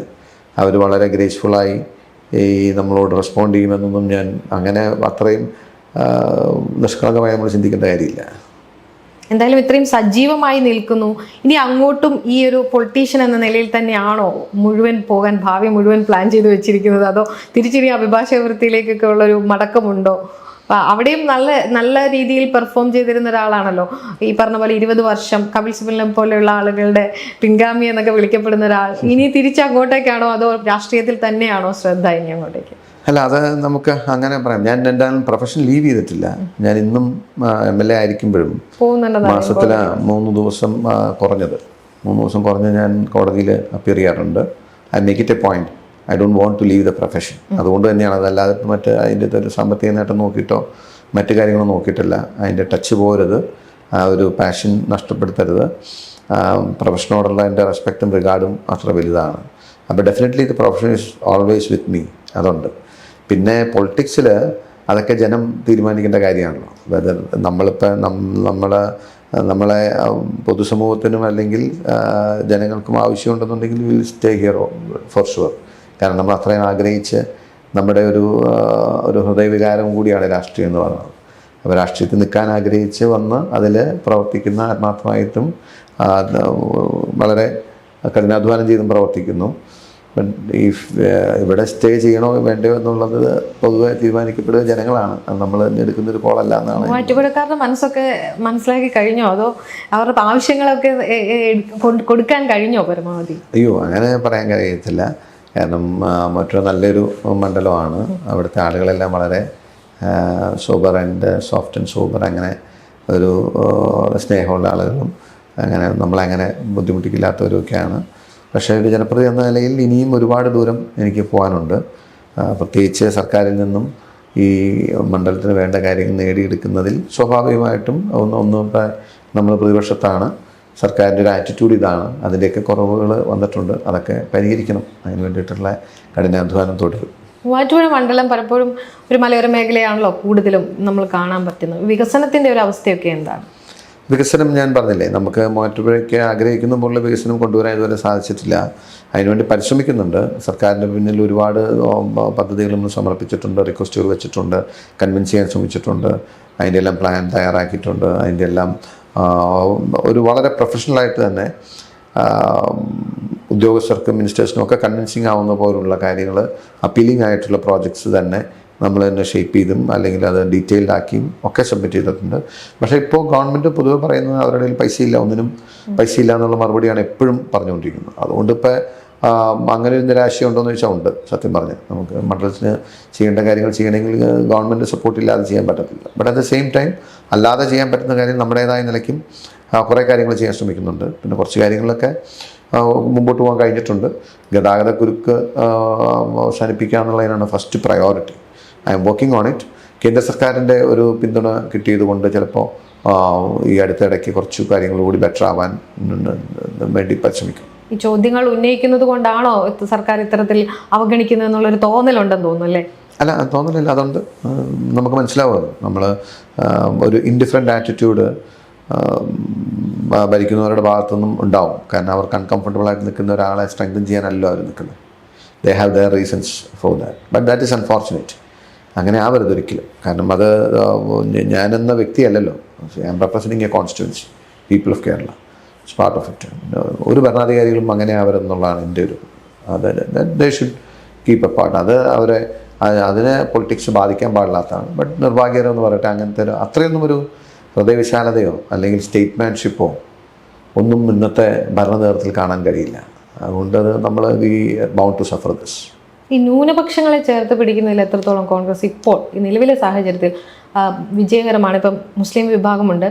Speaker 1: അവർ വളരെ ഗ്രേസ്ഫുള്ളായി നമ്മളോട് റെസ്പോണ്ട് ചെയ്യുമെന്നൊന്നും ഞാൻ അങ്ങനെ അത്രയും നിഷ്കളങ്കമായി നമ്മൾ ചിന്തിക്കേണ്ട കാര്യമില്ല.
Speaker 2: എന്തായാലും ഇത്രയും സജീവമായി നിൽക്കുന്നു. ഇനി അങ്ങോട്ടും ഈ ഒരു പൊളിറ്റീഷ്യൻ എന്ന നിലയിൽ തന്നെയാണോ ഭാവി മുഴുവൻ പ്ലാൻ ചെയ്ത് വെച്ചിരിക്കുന്നത്, അതോ തിരിച്ചിനി അഭിഭാഷക വൃത്തിയിലേക്കൊക്കെ ഉള്ളൊരു മടക്കമുണ്ടോ? അവിടെയും നല്ല രീതിയിൽ പെർഫോം ചെയ്തിരുന്ന ഒരാളാണല്ലോ. ഈ പറഞ്ഞ പോലെ 20 വർഷം കപിൽ സിബലിനെ പോലെയുള്ള ആളുകളുടെ പിൻഗാമി എന്നൊക്കെ വിളിക്കപ്പെടുന്ന ഒരാൾ. ഇനി തിരിച്ചങ്ങോട്ടേക്കാണോ അതോ രാഷ്ട്രീയത്തിൽ തന്നെയാണോ ശ്രദ്ധ ഇനി അങ്ങോട്ടേക്ക്?
Speaker 1: അല്ല, അത് നമുക്ക് അങ്ങനെ പറയാം. ഞാൻ എൻ്റെ പ്രൊഫഷൻ ലീവ് ചെയ്തിട്ടില്ല. ഞാൻ ഇന്നും MLA ആയിരിക്കുമ്പോഴും മാസത്തിൽ 3 ദിവസം കുറഞ്ഞത് 3 ദിവസം കുറഞ്ഞ് ഞാൻ കോടതിയിൽ അപ്പിയർ ചെയ്യാറുണ്ട്. I make it a point. I don't want to leave the profession. അതുകൊണ്ട് തന്നെയാണ്. അതല്ലാതെ മറ്റ് അതിൻ്റെ ഒരു സാമ്പത്തിക നേട്ടം നോക്കിയിട്ടോ മറ്റു കാര്യങ്ങളോ നോക്കിയിട്ടില്ല. അതിൻ്റെ ടച്ച് പോരുത്, ആ ഒരു പാഷൻ നഷ്ടപ്പെടുത്തരുത്. പ്രൊഫഷനോടുള്ള എൻ്റെ റെസ്പെക്റ്റും റിഗാർഡും അത്ര വലുതാണ്. അപ്പോൾ definitely the profession is always with me. അതുണ്ട്. പിന്നെ പൊളിറ്റിക്സിൽ അതൊക്കെ ജനം തീരുമാനിക്കേണ്ട കാര്യമാണല്ലോ. അതായത് നമ്മളെ പൊതുസമൂഹത്തിനും അല്ലെങ്കിൽ ജനങ്ങൾക്കും ആവശ്യമുണ്ടെന്നുണ്ടെങ്കിൽ will stay here for sure. കാരണം നമ്മൾ അത്രയും ആഗ്രഹിച്ച് നമ്മുടെ ഒരു ഹൃദയവികാരം കൂടിയാണ് രാഷ്ട്രീയം എന്ന് പറയുന്നത്. അപ്പോൾ രാഷ്ട്രീയത്തിൽ നിൽക്കാൻ ആഗ്രഹിച്ച് വന്ന് അതിൽ പ്രവർത്തിക്കുന്ന, ആത്മാർത്ഥമായിട്ടും വളരെ കഠിനാധ്വാനം ചെയ്തും പ്രവർത്തിക്കുന്നു. ഇവിടെ സ്റ്റേ ചെയ്യണോ വേണ്ടയോ എന്നുള്ളത് പൊതുവെ തീരുമാനിക്കപ്പെടുക ജനങ്ങളാണ്. നമ്മൾ എടുക്കുന്ന ഒരു കോളല്ല എന്നാണ്.
Speaker 2: മാറ്റുപുഴക്കാരുടെ മനസ്സൊക്കെ മനസ്സിലാക്കി കഴിഞ്ഞോ, അതോ അവരുടെ ആവശ്യങ്ങളൊക്കെ കൊടുക്കാൻ കഴിഞ്ഞോ പരമാവധി?
Speaker 1: അയ്യോ, അങ്ങനെ പറയാൻ കഴിയത്തില്ല. കാരണം മറ്റൊരു നല്ലൊരു മണ്ഡലമാണ്. അവിടുത്തെ ആളുകളെല്ലാം വളരെ sober and soft and sober, അങ്ങനെ ഒരു സ്നേഹമുള്ള ആളുകളും അങ്ങനെ നമ്മളങ്ങനെ ബുദ്ധിമുട്ടിക്കില്ലാത്തവരൊക്കെയാണ്. പക്ഷേ ഒരു ജനപ്രതിനിധി എന്ന നിലയിൽ ഇനിയും ഒരുപാട് ദൂരം എനിക്ക് പോകാനുണ്ട്. പ്രത്യേകിച്ച് സർക്കാരിൽ നിന്നും ഈ മണ്ഡലത്തിന് വേണ്ട കാര്യങ്ങൾ നേടിയെടുക്കുന്നതിൽ സ്വാഭാവികമായിട്ടും ഇപ്പം നമ്മൾ പ്രതിപക്ഷത്താണ്, സർക്കാരിൻ്റെ ഒരു ആറ്റിറ്റ്യൂഡ് ഇതാണ്, അതിൻ്റെയൊക്കെ കുറവുകൾ വന്നിട്ടുണ്ട്, അതൊക്കെ പരിഹരിക്കണം. അതിന് വേണ്ടിയിട്ടുള്ള കഠിനാധ്വാനം തുടരും.
Speaker 2: മൂവാറ്റുപുഴ മണ്ഡലം പലപ്പോഴും ഒരു മലയോര മേഖലയാണല്ലോ കൂടുതലും നമ്മൾ കാണാൻ പറ്റുന്നത്. വികസനത്തിൻ്റെ ഒരു അവസ്ഥയൊക്കെ എന്താണ്?
Speaker 1: വികസനം ഞാൻ പറഞ്ഞില്ലേ, നമുക്ക് മൂവാറ്റുപുഴയ്ക്ക് ആഗ്രഹിക്കുന്ന പോലുള്ള വികസനം കൊണ്ടുവരാൻ ഇതുവരെ സാധിച്ചിട്ടില്ല. അതിനുവേണ്ടി പരിശ്രമിക്കുന്നുണ്ട്. സർക്കാരിൻ്റെ പിന്നിൽ ഒരുപാട് പദ്ധതികൾ നമ്മൾ സമർപ്പിച്ചിട്ടുണ്ട്, റിക്വസ്റ്റുകൾ വെച്ചിട്ടുണ്ട്, കൺവിൻസ് ചെയ്യാൻ ശ്രമിച്ചിട്ടുണ്ട്. അതിൻ്റെ എല്ലാം പ്ലാൻ തയ്യാറാക്കിയിട്ടുണ്ട്. അതിൻ്റെ എല്ലാം ഒരു വളരെ പ്രൊഫഷണലായിട്ട് തന്നെ ഉദ്യോഗസ്ഥർക്കും മിനിസ്റ്റേഴ്സിനും ഒക്കെ കൺവിൻസിങ് ആവുന്ന പോലുള്ള കാര്യങ്ങൾ, അപ്പീലിംഗ് ആയിട്ടുള്ള പ്രോജക്ട്സ് തന്നെ നമ്മൾ തന്നെ ഷേപ്പ് ചെയ്തും അല്ലെങ്കിൽ അത് ഡീറ്റെയിൽഡ് ആക്കിയും ഒക്കെ സബ്മിറ്റ് ചെയ്തിട്ടുണ്ട്. പക്ഷേ ഇപ്പോൾ ഗവൺമെൻറ് പൊതുവെ പറയുന്നത് അവരുടെ കയ്യിൽ പൈസയില്ല, ഒന്നിനും പൈസയില്ല എന്നുള്ള മറുപടിയാണ് എപ്പോഴും പറഞ്ഞുകൊണ്ടിരിക്കുന്നത്. അതുകൊണ്ട് ഇപ്പോൾ അങ്ങനെ ഒരു നിരാശയുണ്ടോയെന്ന് ചോദിച്ചാൽ ഉണ്ട്. സത്യം പറഞ്ഞാൽ നമുക്ക് മണ്ഡലത്തിന് ചെയ്യേണ്ട കാര്യങ്ങൾ ചെയ്യണമെങ്കിൽ ഗവൺമെൻറ് സപ്പോർട്ടില്ലാതെ ചെയ്യാൻ പറ്റത്തില്ല. But at the same time അല്ലാതെ ചെയ്യാൻ പറ്റുന്ന കാര്യം നമ്മുടേതായ നിലയ്ക്കും കുറേ കാര്യങ്ങൾ ചെയ്യാൻ ശ്രമിക്കുന്നുണ്ട്. പിന്നെ കുറച്ച് കാര്യങ്ങളിലൊക്കെ മുമ്പോട്ട് പോകാൻ കഴിഞ്ഞിട്ടുണ്ട്. ഗതാഗത കുരുക്ക് അവസാനിപ്പിക്കുക എന്നുള്ളതിനാണ് first priority. I'm working on it. കേന്ദ്ര സർക്കാരിൻ്റെ ഒരു പിന്തുണ കിട്ടിയതുകൊണ്ട് ചിലപ്പോൾ ഈ അടുത്തിടയ്ക്ക് കുറച്ച് കാര്യങ്ങൾ കൂടി ബെറ്റർ ആവാൻ വേണ്ടി പരിശ്രമിക്കും.
Speaker 2: ഈ ചോദ്യങ്ങൾ ഉന്നയിക്കുന്നത് കൊണ്ടാണോ സർക്കാർ ഇത്തരത്തിൽ അവഗണിക്കുന്നത് എന്നുള്ളൊരു തോന്നലുണ്ടെന്ന് തോന്നുന്നു അല്ലേ?
Speaker 1: അല്ല, തോന്നലില്ല, അതുകൊണ്ട് നമുക്ക് മനസ്സിലാവുന്നത് നമ്മൾ ഒരു ഇൻഡിഫറൻറ്റ് ആറ്റിറ്റ്യൂഡ് ഭരിക്കുന്നവരുടെ ഭാഗത്തുനിന്നും ഉണ്ടാവും. കാരണം അവർക്ക് അൺകംഫർട്ടബിളായിട്ട് നിൽക്കുന്ന ഒരാളെ സ്ട്രെങ്തൻ ചെയ്യാനല്ലോ അവർ നിൽക്കുന്നത്. They have their reasons for that. But that is unfortunate. അങ്ങനെ ആവരുത് ഒരിക്കലും. കാരണം അത് ഞാനെന്ന വ്യക്തിയല്ലല്ലോ. I am representing a constituency, people of Kerala. It's part of it. ഒരു ഭരണാധികാരികളും അങ്ങനെ ആവരുതെന്നുള്ളതാണ് എൻ്റെ ഒരു they should keep a part. അത് അവരെ അതിനെ പൊളിറ്റിക്സ് ബാധിക്കാൻ പാടില്ലാത്തതാണ്. ബട്ട് നിർഭാഗ്യകരം എന്ന് പറയട്ടെ, അങ്ങനത്തെ ഒരു അത്രയൊന്നും ഒരു ഹൃദയവിശാലതയോ അല്ലെങ്കിൽ സ്റ്റേറ്റ്മാൻഷിപ്പോ ഒന്നും ഇന്നത്തെ ഭരണനേതൃത്വത്തിൽ കാണാൻ കഴിയില്ല. അതുകൊണ്ട് അത് നമ്മൾ we bound to suffer this.
Speaker 2: ഈ ന്യൂനപക്ഷങ്ങളെ ചേർത്ത് പിടിക്കുന്നതിൽ എത്രത്തോളം കോൺഗ്രസ് ഇപ്പോൾ ഈ നിലവിലെ സാഹചര്യത്തിൽ വിജയകരമാണ്? ഇപ്പം മുസ്ലിം വിഭാഗമുണ്ട്,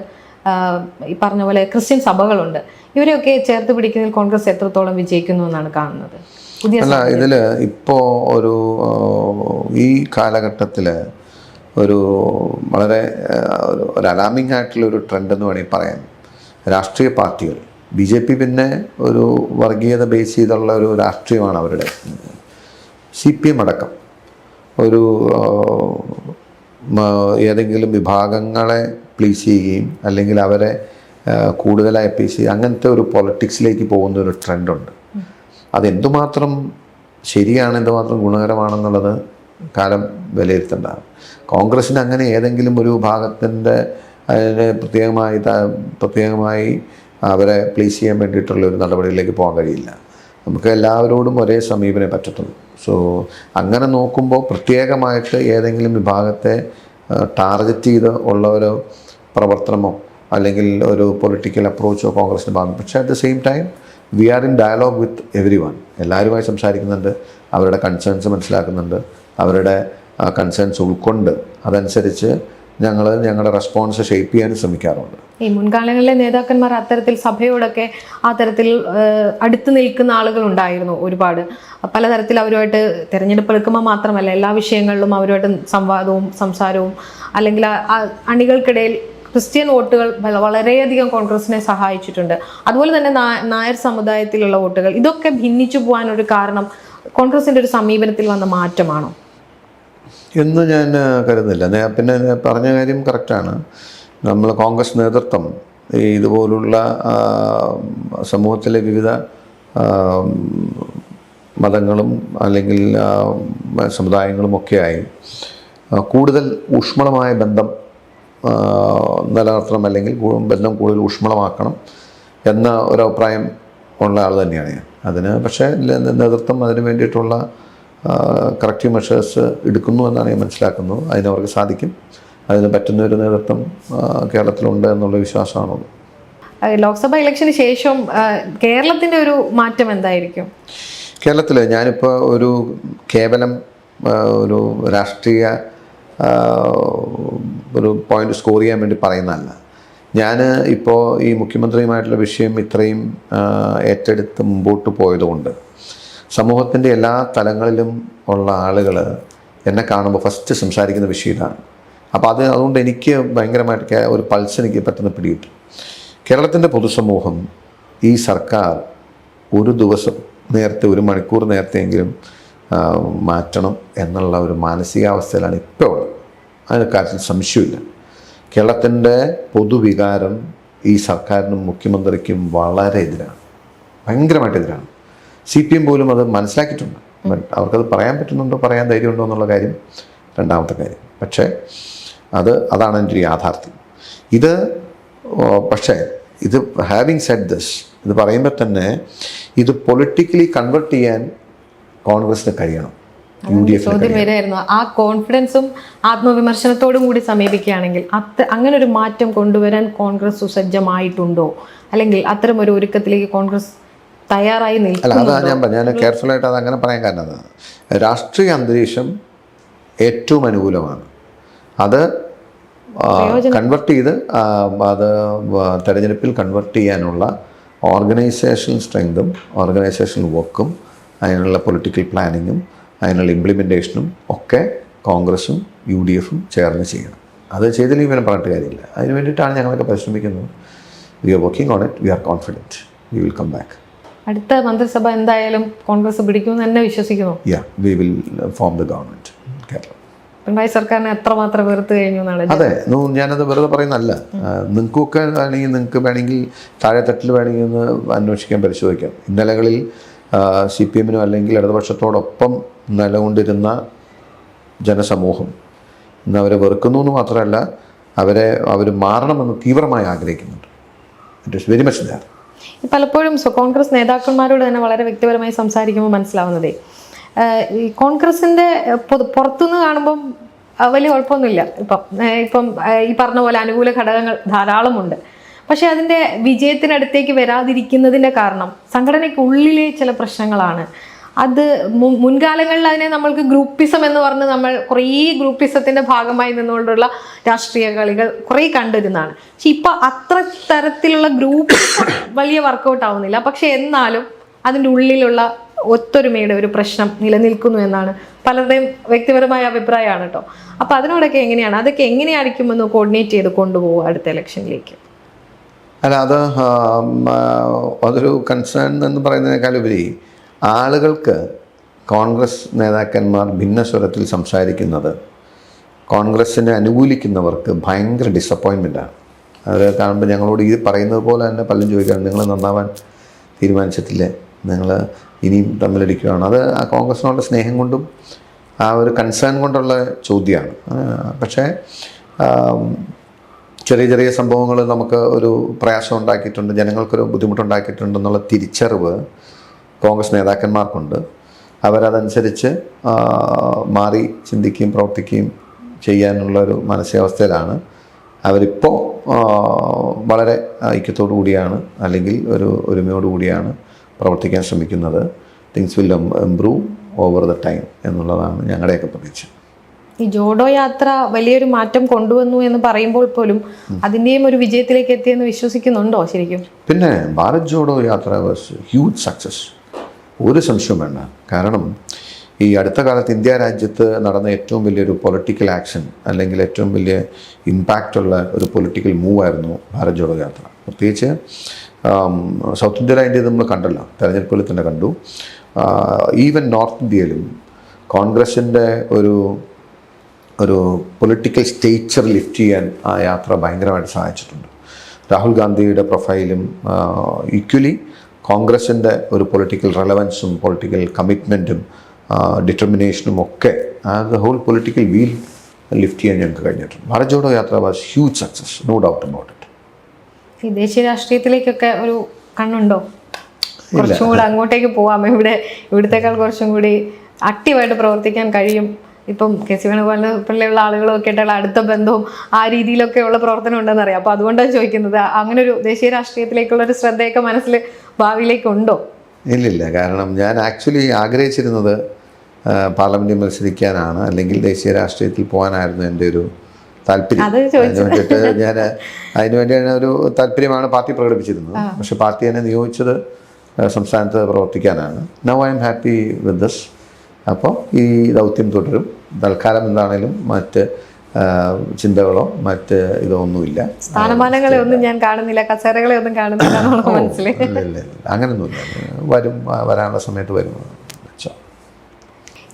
Speaker 2: ഈ പറഞ്ഞ പോലെ ക്രിസ്ത്യൻ സഭകളുണ്ട്. ഇവരെയൊക്കെ ചേർത്ത് പിടിക്കുന്നതിൽ കോൺഗ്രസ് എത്രത്തോളം വിജയിക്കുന്നു എന്നാണ് കാണുന്നത്?
Speaker 1: അല്ല, ഇതിൽ ഇപ്പോൾ ഈ കാലഘട്ടത്തിൽ ഒരു വളരെ ഒരു അലാമിംഗ് ആയിട്ടുള്ളൊരു ട്രെൻഡ് എന്ന് വേണമെങ്കിൽ പറയാം. രാഷ്ട്രീയ പാർട്ടികൾ, BJP പിന്നെ ഒരു വർഗീയത ബേസ് ചെയ്തുള്ള ഒരു രാഷ്ട്രീയമാണ് അവരുടെ. CPM അടക്കം ഒരു ഏതെങ്കിലും വിഭാഗങ്ങളെ പ്ലീസ് ചെയ്യുകയും അല്ലെങ്കിൽ അവരെ കൂടുതലായി പ്ലീസ് ചെയ്യുക, അങ്ങനത്തെ ഒരു പൊളിറ്റിക്സിലേക്ക് പോകുന്ന ഒരു ട്രെൻഡുണ്ട്. അതെന്തുമാത്രം ശരിയാണ്, എന്തുമാത്രം ഗുണകരമാണെന്നുള്ളത് കാലം വിലയിരുത്തേണ്ടതാണ്. കോൺഗ്രസ്സിന് അങ്ങനെ ഏതെങ്കിലും ഒരു ഭാഗത്തിൻ്റെ അതിനെ പ്രത്യേകമായി അവരെ പ്ലീസ് ചെയ്യാൻ വേണ്ടിയിട്ടുള്ള ഒരു നടപടിയിലേക്ക് പോകാൻ കഴിയില്ല. നമുക്ക് എല്ലാവരോടും ഒരേ സമീപനേ പറ്റത്തുള്ളൂ. സോ അങ്ങനെ നോക്കുമ്പോൾ പ്രത്യേകമായിട്ട് ഏതെങ്കിലും വിഭാഗത്തെ ടാർഗറ്റ് ചെയ്ത് ഉള്ള ഒരു പ്രവർത്തനമോ അല്ലെങ്കിൽ ഒരു പൊളിറ്റിക്കൽ അപ്രോച്ചോ കോൺഗ്രസിന് ഭാഗം. പക്ഷേ at the same time we are in dialogue with everyone. എല്ലാവരുമായി സംസാരിക്കുന്നുണ്ട്, അവരുടെ കൺസേൺസ് മനസ്സിലാക്കുന്നുണ്ട്, അവരുടെ കൺസേൺസ് ഉൾക്കൊണ്ട് അതനുസരിച്ച് ഞങ്ങളുടെ റെസ്പോൺസ് ഷേപ്പ് ചെയ്യാനും ശ്രമിക്കാറുണ്ട്.
Speaker 2: ഈ മുൻകാലങ്ങളിലെ നേതാക്കന്മാർ അത്തരത്തിൽ സഭയോടൊക്കെ ആ തരത്തിൽ അടുത്ത് നിൽക്കുന്ന ആളുകളുണ്ടായിരുന്നു. ഒരുപാട് പലതരത്തിൽ അവരുമായിട്ട് തിരഞ്ഞെടുപ്പ് എടുക്കുമ്പോൾ മാത്രമല്ല എല്ലാ വിഷയങ്ങളിലും അവരുമായിട്ട് സംവാദവും സംസാരവും, അല്ലെങ്കിൽ അണികൾക്കിടയിൽ ക്രിസ്ത്യൻ വോട്ടുകൾ വളരെയധികം കോൺഗ്രസിനെ സഹായിച്ചിട്ടുണ്ട്. അതുപോലെ തന്നെ നായർ സമുദായത്തിലുള്ള വോട്ടുകൾ, ഇതൊക്കെ ഭിന്നിച്ചു പോകാനൊരു കാരണം കോൺഗ്രസിൻ്റെ ഒരു സമീപനത്തിൽ വന്ന മാറ്റമാണോ
Speaker 1: എന്ന് ഞാൻ കരുതുന്നില്ല. പിന്നെ പറഞ്ഞ കാര്യം കറക്റ്റാണ്. നമ്മൾ കോൺഗ്രസ് നേതൃത്വം ഇതുപോലുള്ള സമൂഹത്തിലെ വിവിധ മതങ്ങളും അല്ലെങ്കിൽ സമുദായങ്ങളുമൊക്കെയായി കൂടുതൽ ഊഷ്മളമായ ബന്ധം നിലനിർത്തണം, അല്ലെങ്കിൽ ബന്ധം കൂടുതൽ ഊഷ്മളമാക്കണം എന്ന ഒരു അഭിപ്രായം ഉള്ള ആൾ തന്നെയാണ് ഞാൻ. അതിന് പക്ഷേ നേതൃത്വം അതിന് വേണ്ടിയിട്ടുള്ള കറക്റ്റീവ് മെഷേഴ്സ് എടുക്കുന്നു എന്നാണ് ഞാൻ മനസ്സിലാക്കുന്നത്. അതിനവർക്ക് സാധിക്കും. അതിന് പറ്റുന്ന ഒരു നേതൃത്വം കേരളത്തിലുണ്ട് എന്നുള്ള വിശ്വാസമാണുള്ളത്.
Speaker 2: ലോക്സഭാ ഇലക്ഷന് ശേഷം കേരളത്തിൻ്റെ ഒരു മാറ്റം എന്തായിരിക്കും?
Speaker 1: കേരളത്തിൽ ഞാനിപ്പോൾ ഒരു കേവലം ഒരു രാഷ്ട്രീയ ഒരു പോയിന്റ് സ്കോർ ചെയ്യാൻ വേണ്ടി പറയുന്നതല്ല. ഞാൻ ഇപ്പോൾ ഈ മുഖ്യമന്ത്രിയുമായിട്ടുള്ള വിഷയം ഇത്രയും ഏറ്റെടുത്ത് മുമ്പോട്ട് പോയതുകൊണ്ട് സമൂഹത്തിൻ്റെ എല്ലാ തലങ്ങളിലും ഉള്ള ആളുകൾ എന്നെ കാണുമ്പോൾ ഫസ്റ്റ് സംസാരിക്കുന്ന വിഷയം ഇതാണ്. അപ്പോൾ അതുകൊണ്ട് എനിക്ക് ഭയങ്കരമായിട്ട് ഒരു പൾസ് എനിക്ക് പെട്ടെന്ന് പിടികിട്ടും. കേരളത്തിൻ്റെ പൊതുസമൂഹം ഈ സർക്കാർ ഒരു ദിവസം നേരത്തെ, ഒരു മണിക്കൂർ നേരത്തെയെങ്കിലും മാറ്റണം എന്നുള്ള ഒരു മാനസികാവസ്ഥയിലാണ് ഇപ്പോൾ ഉള്ളത്. അതിന് കാര്യത്തിൽ സംശയമില്ല. കേരളത്തിൻ്റെ പൊതുവികാരം ഈ സർക്കാരിനും മുഖ്യമന്ത്രിക്കും വളരെ എതിരാണ്, ഭയങ്കരമായിട്ട് എതിരാണ്. CPM പോലും അത് മനസ്സിലാക്കിയിട്ടുണ്ട്. അവർക്കത് പറയാൻ പറ്റുന്നുണ്ടോ, പറയാൻ ധൈര്യമുണ്ടോ എന്നുള്ള കാര്യം രണ്ടാമത്തെ കാര്യം. പക്ഷേ അതാണ് എൻ്റെ ഒരു യാഥാർത്ഥ്യം. പക്ഷേ ഇത് ഹാവിങ് സെഡ് ദിസ്, ഇത് പറയുമ്പോൾ തന്നെ ഇത് പൊളിറ്റിക്കലി കൺവെർട്ട് ചെയ്യാൻ കോൺഗ്രസിന് കഴിയണം.
Speaker 2: ചോദ്യം വരായിരുന്നു, ആ കോൺഫിഡൻസും ആത്മവിമർശനത്തോടും കൂടി സമീപിക്കുകയാണെങ്കിൽ അങ്ങനെ ഒരു മാറ്റം കൊണ്ടുവരാൻ കോൺഗ്രസ് സുസജ്ജമായിട്ടുണ്ടോ, അല്ലെങ്കിൽ അത്തരം ഒരു ഒരുക്കത്തിലേക്ക് കോൺഗ്രസ് തയ്യാറായി
Speaker 1: അല്ല, അതാണ് ഞാൻ കെയർഫുള്ളായിട്ട് അത് അങ്ങനെ പറയാൻ കാരണം അതാണ്. രാഷ്ട്രീയ അന്തരീക്ഷം ഏറ്റവും അനുകൂലമാണ്. അത് കൺവെർട്ട് ചെയ്ത് അത് തെരഞ്ഞെടുപ്പിൽ കൺവെർട്ട് ചെയ്യാനുള്ള ഓർഗനൈസേഷൻ സ്ട്രെങ്തും ഓർഗനൈസേഷൻ വർക്കും അതിനുള്ള പൊളിറ്റിക്കൽ പ്ലാനിങ്ങും അതിനുള്ള ഇംപ്ലിമെൻറ്റേഷനും ഒക്കെ കോൺഗ്രസും UDFും ചേർന്ന് ചെയ്യണം. അത് ചെയ്തില്ലെങ്കിൽ പിന്നെ പറഞ്ഞിട്ട് കാര്യമില്ല. അതിന് വേണ്ടിയിട്ടാണ് ഞങ്ങളൊക്കെ പരിശ്രമിക്കുന്നത്. We are working on it. We are confident we will come back.
Speaker 2: അടുത്ത മന്ത്രിസഭ എന്തായാലും കോൺഗ്രസ് പിടിക്കുമെന്ന് തന്നെ വിശ്വസിക്കുന്നു.
Speaker 1: We will form the government Kerala.
Speaker 2: Pinarayi സർക്കാരിനെ എത്രമാത്രം വെറുത്ത് കഴിഞ്ഞു എന്നാണ്.
Speaker 1: അതെ, ഞാനത് വെറുതെ പറയുന്നതല്ല. നിങ്ങൾക്കൊക്കെ നിങ്ങൾക്ക് വേണമെങ്കിൽ താഴെത്തട്ടിൽ വേണമെങ്കിൽ ഒന്ന് അന്വേഷിക്കാൻ, പരിശോധിക്കാം. ഇന്നലകളിൽ CPMനും അല്ലെങ്കിൽ ഇടതുപക്ഷത്തോടൊപ്പം നിലകൊണ്ടിരുന്ന ജനസമൂഹം ഇന്ന് അവരെ വെറുക്കുന്നു എന്ന് മാത്രമല്ല, അവർ മാറണമെന്ന് തീവ്രമായി ആഗ്രഹിക്കുന്നുണ്ട്. It is very much there.
Speaker 2: പലപ്പോഴും കോൺഗ്രസ് നേതാക്കന്മാരോട് തന്നെ വളരെ വ്യക്തിപരമായി സംസാരിക്കുമ്പോൾ മനസ്സിലാവുന്നതേ, ഈ കോൺഗ്രസിൻ്റെ പുറത്തുനിന്ന് കാണുമ്പം വലിയ കുഴപ്പമൊന്നുമില്ല. ഇപ്പം ഈ പറഞ്ഞ പോലെ അനുകൂല ഘടകങ്ങൾ ധാരാളമുണ്ട്. പക്ഷെ അതിൻ്റെ വിജയത്തിനടുത്തേക്ക് വരാതിരിക്കുന്നതിൻ്റെ കാരണം സംഘടനയ്ക്കുള്ളിലെ ചില പ്രശ്നങ്ങളാണ്. അത് മുൻകാലങ്ങളിൽ അതിനെ നമ്മൾക്ക് ഗ്രൂപ്പിസം എന്ന് പറഞ്ഞ് നമ്മൾ കുറേ ഗ്രൂപ്പിസത്തിൻ്റെ ഭാഗമായി നിന്നുകൊണ്ടുള്ള രാഷ്ട്രീയ കളികൾ കുറേ കണ്ടിരുന്നതാണ്. പക്ഷെ ഇപ്പം അത്ര തരത്തിലുള്ള ഗ്രൂപ്പ് വലിയ വർക്കൗട്ട് ആവുന്നില്ല. പക്ഷെ എന്നാലും അതിൻ്റെ ഉള്ളിലുള്ള ഒത്തൊരുമയുടെ ഒരു പ്രശ്നം നിലനിൽക്കുന്നു എന്നാണ് പലരുടെയും വ്യക്തിപരമായ അഭിപ്രായമാണ് കേട്ടോ. അപ്പോൾ അതിനോടൊക്കെ എങ്ങനെയാണ്, അതൊക്കെ എങ്ങനെയായിരിക്കും എന്ന് കോർഡിനേറ്റ് ചെയ്ത് കൊണ്ടുപോകുക അടുത്ത ഇലക്ഷനിലേക്ക്?
Speaker 1: അല്ല, അതൊരു കൺസേൺ എന്ന് പറയുന്നതിനേക്കാളുപരി ആളുകൾക്ക് കോൺഗ്രസ് നേതാക്കന്മാർ ഭിന്നസ്വരത്തിൽ സംസാരിക്കുന്നത് കോൺഗ്രസിനെ അനുകൂലിക്കുന്നവർക്ക് ഭയങ്കര ഡിസപ്പോയിൻമെൻറ്റാണ്. അത് കാണുമ്പോൾ ഞങ്ങളോട് ഈ പറയുന്നത് പോലെ തന്നെ പലരും ചോദിക്കാറുണ്ട്, നിങ്ങൾ നന്നാവാൻ തീരുമാനിച്ചിട്ടില്ലേ, നിങ്ങൾ ഇനിയും തമ്മിലടിക്കുകയാണ്. അത് ആ കോൺഗ്രസിനുള്ള സ്നേഹം കൊണ്ടും ആ ഒരു കൺസേൺ കൊണ്ടുള്ള ചോദ്യമാണ്. പക്ഷേ ചെറിയ ചെറിയ സംഭവങ്ങൾ നമുക്ക് ഒരു പ്രയാസം ഉണ്ടാക്കിയിട്ടുണ്ട്, ജനങ്ങൾക്കൊരു ബുദ്ധിമുട്ടുണ്ടാക്കിയിട്ടുണ്ടെന്നുള്ള തിരിച്ചറിവ് കോൺഗ്രസ് നേതാക്കന്മാർക്കുണ്ട്. അവരതനുസരിച്ച് മാറി ചിന്തിക്കുകയും പ്രവർത്തിക്കുകയും ചെയ്യാനുള്ളൊരു മാനസികാവസ്ഥയിലാണ് അവരിപ്പോൾ. വളരെ ഐക്യത്തോടു കൂടിയാണ് അല്ലെങ്കിൽ ഒരു ഒരുമയോടു കൂടിയാണ് പ്രവർത്തിക്കാൻ ശ്രമിക്കുന്നത്. Things will improve over the time എന്നുള്ളതാണ് ഞങ്ങളുടെയൊക്കെ പ്രതീക്ഷ.
Speaker 2: ഈ ജോഡോ യാത്ര വലിയൊരു മാറ്റം കൊണ്ടുവന്നു എന്ന് പറയുമ്പോൾ പോലും അതിൻ്റെയും ഒരു വിജയത്തിലേക്ക് എത്തിയെന്ന് വിശ്വസിക്കുന്നുണ്ടോ ശരിക്കും?
Speaker 1: പിന്നെ Bharat Jodo Yatra was huge success, ഒരു സംശയവും വേണ്ട. കാരണം ഈ അടുത്ത കാലത്ത് ഇന്ത്യ രാജ്യത്ത് നടന്ന ഏറ്റവും വലിയൊരു പൊളിറ്റിക്കൽ ആക്ഷൻ അല്ലെങ്കിൽ ഏറ്റവും വലിയ ഇമ്പാക്റ്റുള്ള ഒരു പൊളിറ്റിക്കൽ മൂവായിരുന്നു ഭാരത് ജോഡോ യാത്ര. പ്രത്യേകിച്ച് സൗത്ത് ഇന്ത്യയിൽ നമ്മൾ കണ്ടല്ലോ, തെരഞ്ഞെടുപ്പുകളിൽ തന്നെ കണ്ടു. ഈവൻ നോർത്ത് ഇന്ത്യയിലും കോൺഗ്രസിൻ്റെ ഒരു പൊളിറ്റിക്കൽ സ്റ്റേച്ചർ ലിഫ്റ്റ് ചെയ്യാൻ ആ യാത്ര ഭയങ്കരമായിട്ട് സഹായിച്ചിട്ടുണ്ട്. രാഹുൽ ഗാന്ധിയുടെ പ്രൊഫൈലും ഈക്വലി കോൺഗ്രസിൻ്റെ ഒരു പൊളിറ്റിക്കൽ റെലവൻസും പൊളിറ്റിക്കൽ കമ്മിറ്റ്മെൻറ്റും ഡിറ്റർമിനേഷനും ഒക്കെ the whole political wheel lift ചെയ്യാൻ ഞങ്ങൾക്ക് കഴിഞ്ഞിട്ടുണ്ട്. Bharat Jodo Yatra was huge success, no doubt about it.
Speaker 2: ഈ ദേശീയ രാഷ്ട്രീയത്തിലേക്കൊക്കെ ഒരു കണ്ണുണ്ടോ? കുറച്ചും കൂടെ അങ്ങോട്ടേക്ക് പോവാം, ഇവിടത്തേക്കാൾ കുറച്ചും കൂടി ആക്റ്റീവായിട്ട് പ്രവർത്തിക്കാൻ കഴിയും. ഇപ്പം കെ സി വേണുഗോപാലിനുള്ള ആളുകളൊക്കെ ആയിട്ടുള്ള അടുത്ത ബന്ധവും ആ രീതിയിലൊക്കെയുള്ള പ്രവർത്തനം ഉണ്ടെന്ന് അറിയാം. അപ്പോൾ അതുകൊണ്ടാണ് ചോദിക്കുന്നത്, അങ്ങനെ ഒരു ദേശീയ രാഷ്ട്രീയത്തിലേക്കുള്ള ഒരു ശ്രദ്ധയൊക്കെ മനസ്സിൽ ഭാവിയിലേക്കുണ്ടോ?
Speaker 1: ഇല്ലില്ല, കാരണം ഞാൻ ആക്ച്വലി ആഗ്രഹിച്ചിരുന്നത് പാർലമെൻറ്റിൽ മത്സരിക്കാനാണ്, അല്ലെങ്കിൽ ദേശീയ രാഷ്ട്രീയത്തിൽ പോകാനായിരുന്നു എൻ്റെ ഒരു താല്പര്യം. അതിന് വേണ്ടിയിട്ട് ഞാൻ അതിന് വേണ്ടിയാണ് ഒരു താല്പര്യമാണ് പാർട്ടി പ്രകടിപ്പിച്ചിരുന്നത്. പക്ഷെ പാർട്ടി എന്നെ നിയോഗിച്ചത് സംസ്ഥാനത്ത് പ്രവർത്തിക്കാനാണ്. Now I am happy with this. അപ്പോൾ ഈ ദൗത്യം തുടരും. തൽക്കാലം എന്താണേലും മറ്റ് ചിന്തകളോ മറ്റ് ഇതോ ഒന്നുമില്ല.
Speaker 2: സ്ഥാനമാനങ്ങളെ ഒന്നും ഞാൻ കാണുന്നില്ല, കസേരകളെ ഒന്നും കാണുന്നില്ല.
Speaker 1: ഇല്ല, അങ്ങനൊന്നുമില്ല. വരാനുള്ള സമയത്ത് വരും.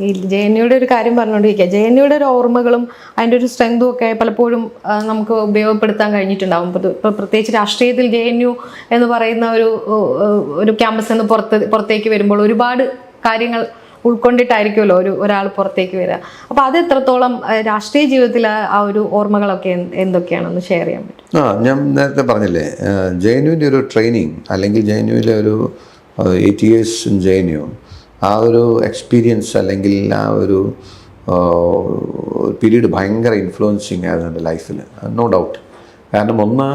Speaker 2: ഈ JNUയുടെ ഒരു കാര്യം പറഞ്ഞുകൊണ്ടിരിക്കുക. JNUയുടെ ഒരു ഓർമ്മകളും അതിൻ്റെ ഒരു സ്ട്രെങ്തും ഒക്കെ പലപ്പോഴും നമുക്ക് ഉപയോഗപ്പെടുത്താൻ കഴിഞ്ഞിട്ടുണ്ടാവും. ഇപ്പോൾ പ്രത്യേകിച്ച് രാഷ്ട്രീയത്തിൽ JNU എന്ന് പറയുന്ന ഒരു ക്യാമ്പസ് എന്ന് പുറത്തേക്ക് വരുമ്പോൾ ഒരുപാട് കാര്യങ്ങൾ ഉൾക്കൊണ്ടിട്ടായിരിക്കുമല്ലോ ഒരാൾ പുറത്തേക്ക് വരിക. അപ്പോൾ അത് എത്രത്തോളം രാഷ്ട്രീയ ജീവിതത്തിൽ ആ ഒരു ഓർമ്മകളൊക്കെ എന്തൊക്കെയാണെന്ന് ഷെയർ ചെയ്യാൻ പറ്റും?
Speaker 1: ഞാൻ നേരത്തെ പറഞ്ഞില്ലേ, JNUവിൻ്റെ ഒരു ട്രെയിനിങ് അല്ലെങ്കിൽ JNUവിലെ ഒരു 8 years ഇൻ JNU, ആ ഒരു എക്സ്പീരിയൻസ് അല്ലെങ്കിൽ ആ ഒരു പീരീഡ് ഭയങ്കര ഇൻഫ്ലുവൻസിങ് ആയിരുന്നു എൻ്റെ ലൈഫിൽ, നോ ഡൗട്ട്. കാരണം ഒന്ന്,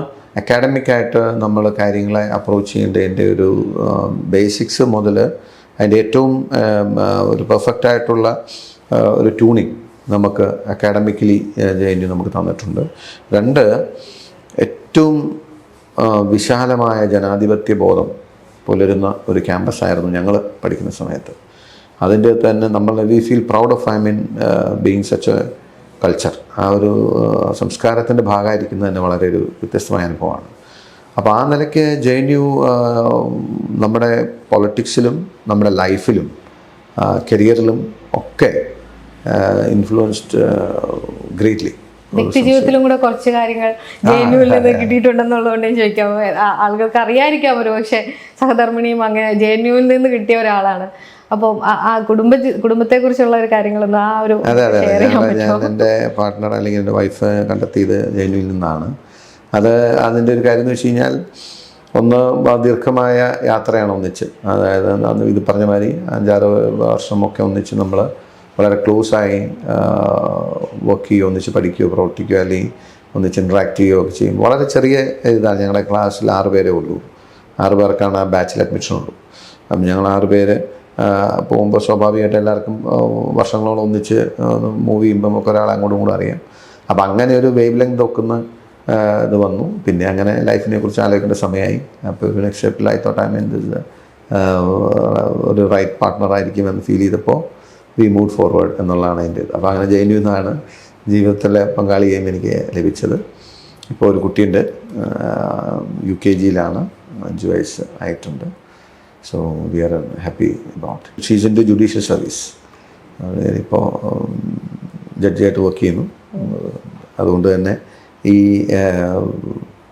Speaker 1: അക്കാഡമിക്കായിട്ട് നമ്മൾ കാര്യങ്ങളെ അപ്രോച്ച് ചെയ്യേണ്ടതിൻ്റെ ഒരു ബേസിക്സ് മുതൽ അതിൻ്റെ ഏറ്റവും ഒരു പെർഫെക്റ്റ് ആയിട്ടുള്ള ഒരു ട്യൂണിങ് നമുക്ക് അക്കാഡമിക്കലി JNU നമുക്ക് തന്നിട്ടുണ്ട്. രണ്ട്, ഏറ്റവും വിശാലമായ ജനാധിപത്യ ബോധം പുലരുന്ന ഒരു ക്യാമ്പസായിരുന്നു ഞങ്ങൾ പഠിക്കുന്ന സമയത്ത്. അതിൻ്റെ തന്നെ we feel proud of being such A culture. ആ ഒരു സംസ്കാരത്തിൻ്റെ ഭാഗമായിരിക്കുന്നത് തന്നെ വളരെ ഒരു വ്യത്യസ്തമായ അനുഭവമാണ്. അപ്പോൾ ആ നിലയ്ക്ക് JNU നമ്മുടെ പൊളിറ്റിക്സിലും നമ്മുടെ ലൈഫിലും കരിയറിലും ഒക്കെ ഇൻഫ്ലുവൻസ്ഡ് ഗ്രേറ്റ്ലി.
Speaker 2: വ്യക്തി ജീവിതത്തിലും കൂടെ കുറച്ച് കാര്യങ്ങൾ JNUവിൽ നിന്ന് കിട്ടിയിട്ടുണ്ടെന്നുള്ളതുകൊണ്ട് ചോദിക്കാം. ആളുകൾക്ക് അറിയാതിരിക്കാം ഒരു പക്ഷേ സഹധർമ്മിണിയും അങ്ങനെ JNUവിൽ നിന്ന് കിട്ടിയ ഒരാളാണ്. അപ്പോൾ ആ കുടുംബത്തെ കുറിച്ചുള്ള ഒരു കാര്യങ്ങളൊന്നും ആ ഒരു ഷെയർ ചെയ്യാൻ പറ്റുമോ?
Speaker 1: ഞാൻ എൻ്റെ പാർട്ട്ണർ അല്ലെങ്കിൽ എൻ്റെ വൈഫ് കണ്ടെത്തിയത് JNUവിൽ നിന്നാണ്. അതിൻ്റെ ഒരു കാര്യം എന്ന് വെച്ച് കഴിഞ്ഞാൽ, ഒന്ന് ദീർഘമായ യാത്രയാണ് ഒന്നിച്ച്. അതായത് ഇത് പറഞ്ഞ മാതിരി 5-6 വർഷമൊക്കെ ഒന്നിച്ച് നമ്മൾ വളരെ ക്ലോസായി വർക്ക് ചെയ്യുകയോ ഒന്നിച്ച് പഠിക്കുകയോ പ്രവർത്തിക്കുകയോ അല്ലെങ്കിൽ ഒന്നിച്ച് ഇൻട്രാക്ട് ചെയ്യുകയോ ഒക്കെ ചെയ്യും. വളരെ ചെറിയ ഇതാണ്. ഞങ്ങളുടെ ക്ലാസ്സിൽ 6 പേരേ ഉള്ളൂ. 6 പേർക്കാണ് ആ ബാച്ചിൽ അഡ്മിഷൻ ഉള്ളൂ. അപ്പം ഞങ്ങൾ 6 പേര് പോകുമ്പോൾ സ്വാഭാവികമായിട്ട് എല്ലാവർക്കും വർഷങ്ങളോളം ഒന്നിച്ച് മൂവ് ചെയ്യുമ്പം ഒക്കെ ഒരാളെ അങ്ങോട്ടും കൂടെ അറിയാം. അപ്പം അങ്ങനെ ഒരു വേവ് ലെങ്ത് വെക്കുന്ന ഇത് വന്നു. പിന്നെ അങ്ങനെ ലൈഫിനെ കുറിച്ച് ആലോചിക്കേണ്ട സമയമായി. അപ്പോൾ ഒരു നെക്സ്റ്റ് സ്റ്റെപ്പിൽ ഐ തോട്ട് ഐ മീൻ ഒരു റൈറ്റ് പാർട്ട്ണർ ആയിരിക്കുമെന്ന് ഫീൽ ചെയ്തപ്പോൾ വി മൂവ് ഫോർവേഡ് എന്നുള്ളതാണ് എൻ്റെ ഇത്. അപ്പോൾ അങ്ങനെ JNU എന്നാണ് ജീവിതത്തിലെ പങ്കാളിയെയും എനിക്ക് ലഭിച്ചത്. ഇപ്പോൾ ഒരു കുട്ടിയുണ്ട്, UKGയിലാണ്, 5 വയസ്സ് ആയിട്ടുണ്ട്. So we are happy about. She's into judicial service. ഇപ്പോൾ ജഡ്ജിയായിട്ട് വർക്ക് ചെയ്യുന്നു. അതുകൊണ്ട് തന്നെ ഈ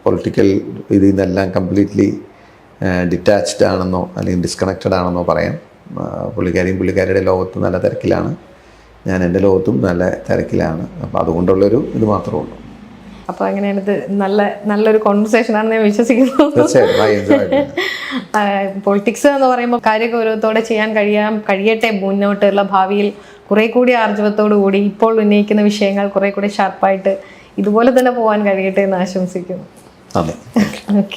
Speaker 1: പൊളിറ്റിക്കൽ ഇതിൽ നിന്നെല്ലാം കംപ്ലീറ്റ്ലി ഡിറ്റാച്ച്ഡ് ആണെന്നോ അല്ലെങ്കിൽ ഡിസ്കണക്റ്റഡ് ആണെന്നോ പറയാം. പുള്ളിക്കാരിയുടെ ലോകത്ത് നല്ല തിരക്കിലാണ്, ഞാൻ എൻ്റെ ലോകത്തും നല്ല തിരക്കിലാണ്. അപ്പോൾ അതുകൊണ്ടുള്ളൊരു ഇത് മാത്രമേ ഉള്ളൂ.
Speaker 2: അപ്പോൾ അങ്ങനെയാണ്. ഇത് നല്ലൊരു കോൺവെർസേഷൻ ആണെന്ന് ഞാൻ വിശ്വസിക്കുന്നു. പൊളിറ്റിക്സ് എന്ന് പറയുമ്പോൾ കാര്യഗൗരവത്തോടെ ചെയ്യാൻ കഴിയട്ടെ. മുന്നോട്ടുള്ള ഭാവിയിൽ കുറെ കൂടി ആർജവത്തോടു കൂടി ഇപ്പോൾ ഉന്നയിക്കുന്ന വിഷയങ്ങൾ കുറെ കൂടി ഷാർപ്പായിട്ട് ഇതുപോലെ തന്നെ പോകാൻ കഴിയട്ടെ എന്ന് ആശംസിക്കുന്നു.
Speaker 1: അതെ.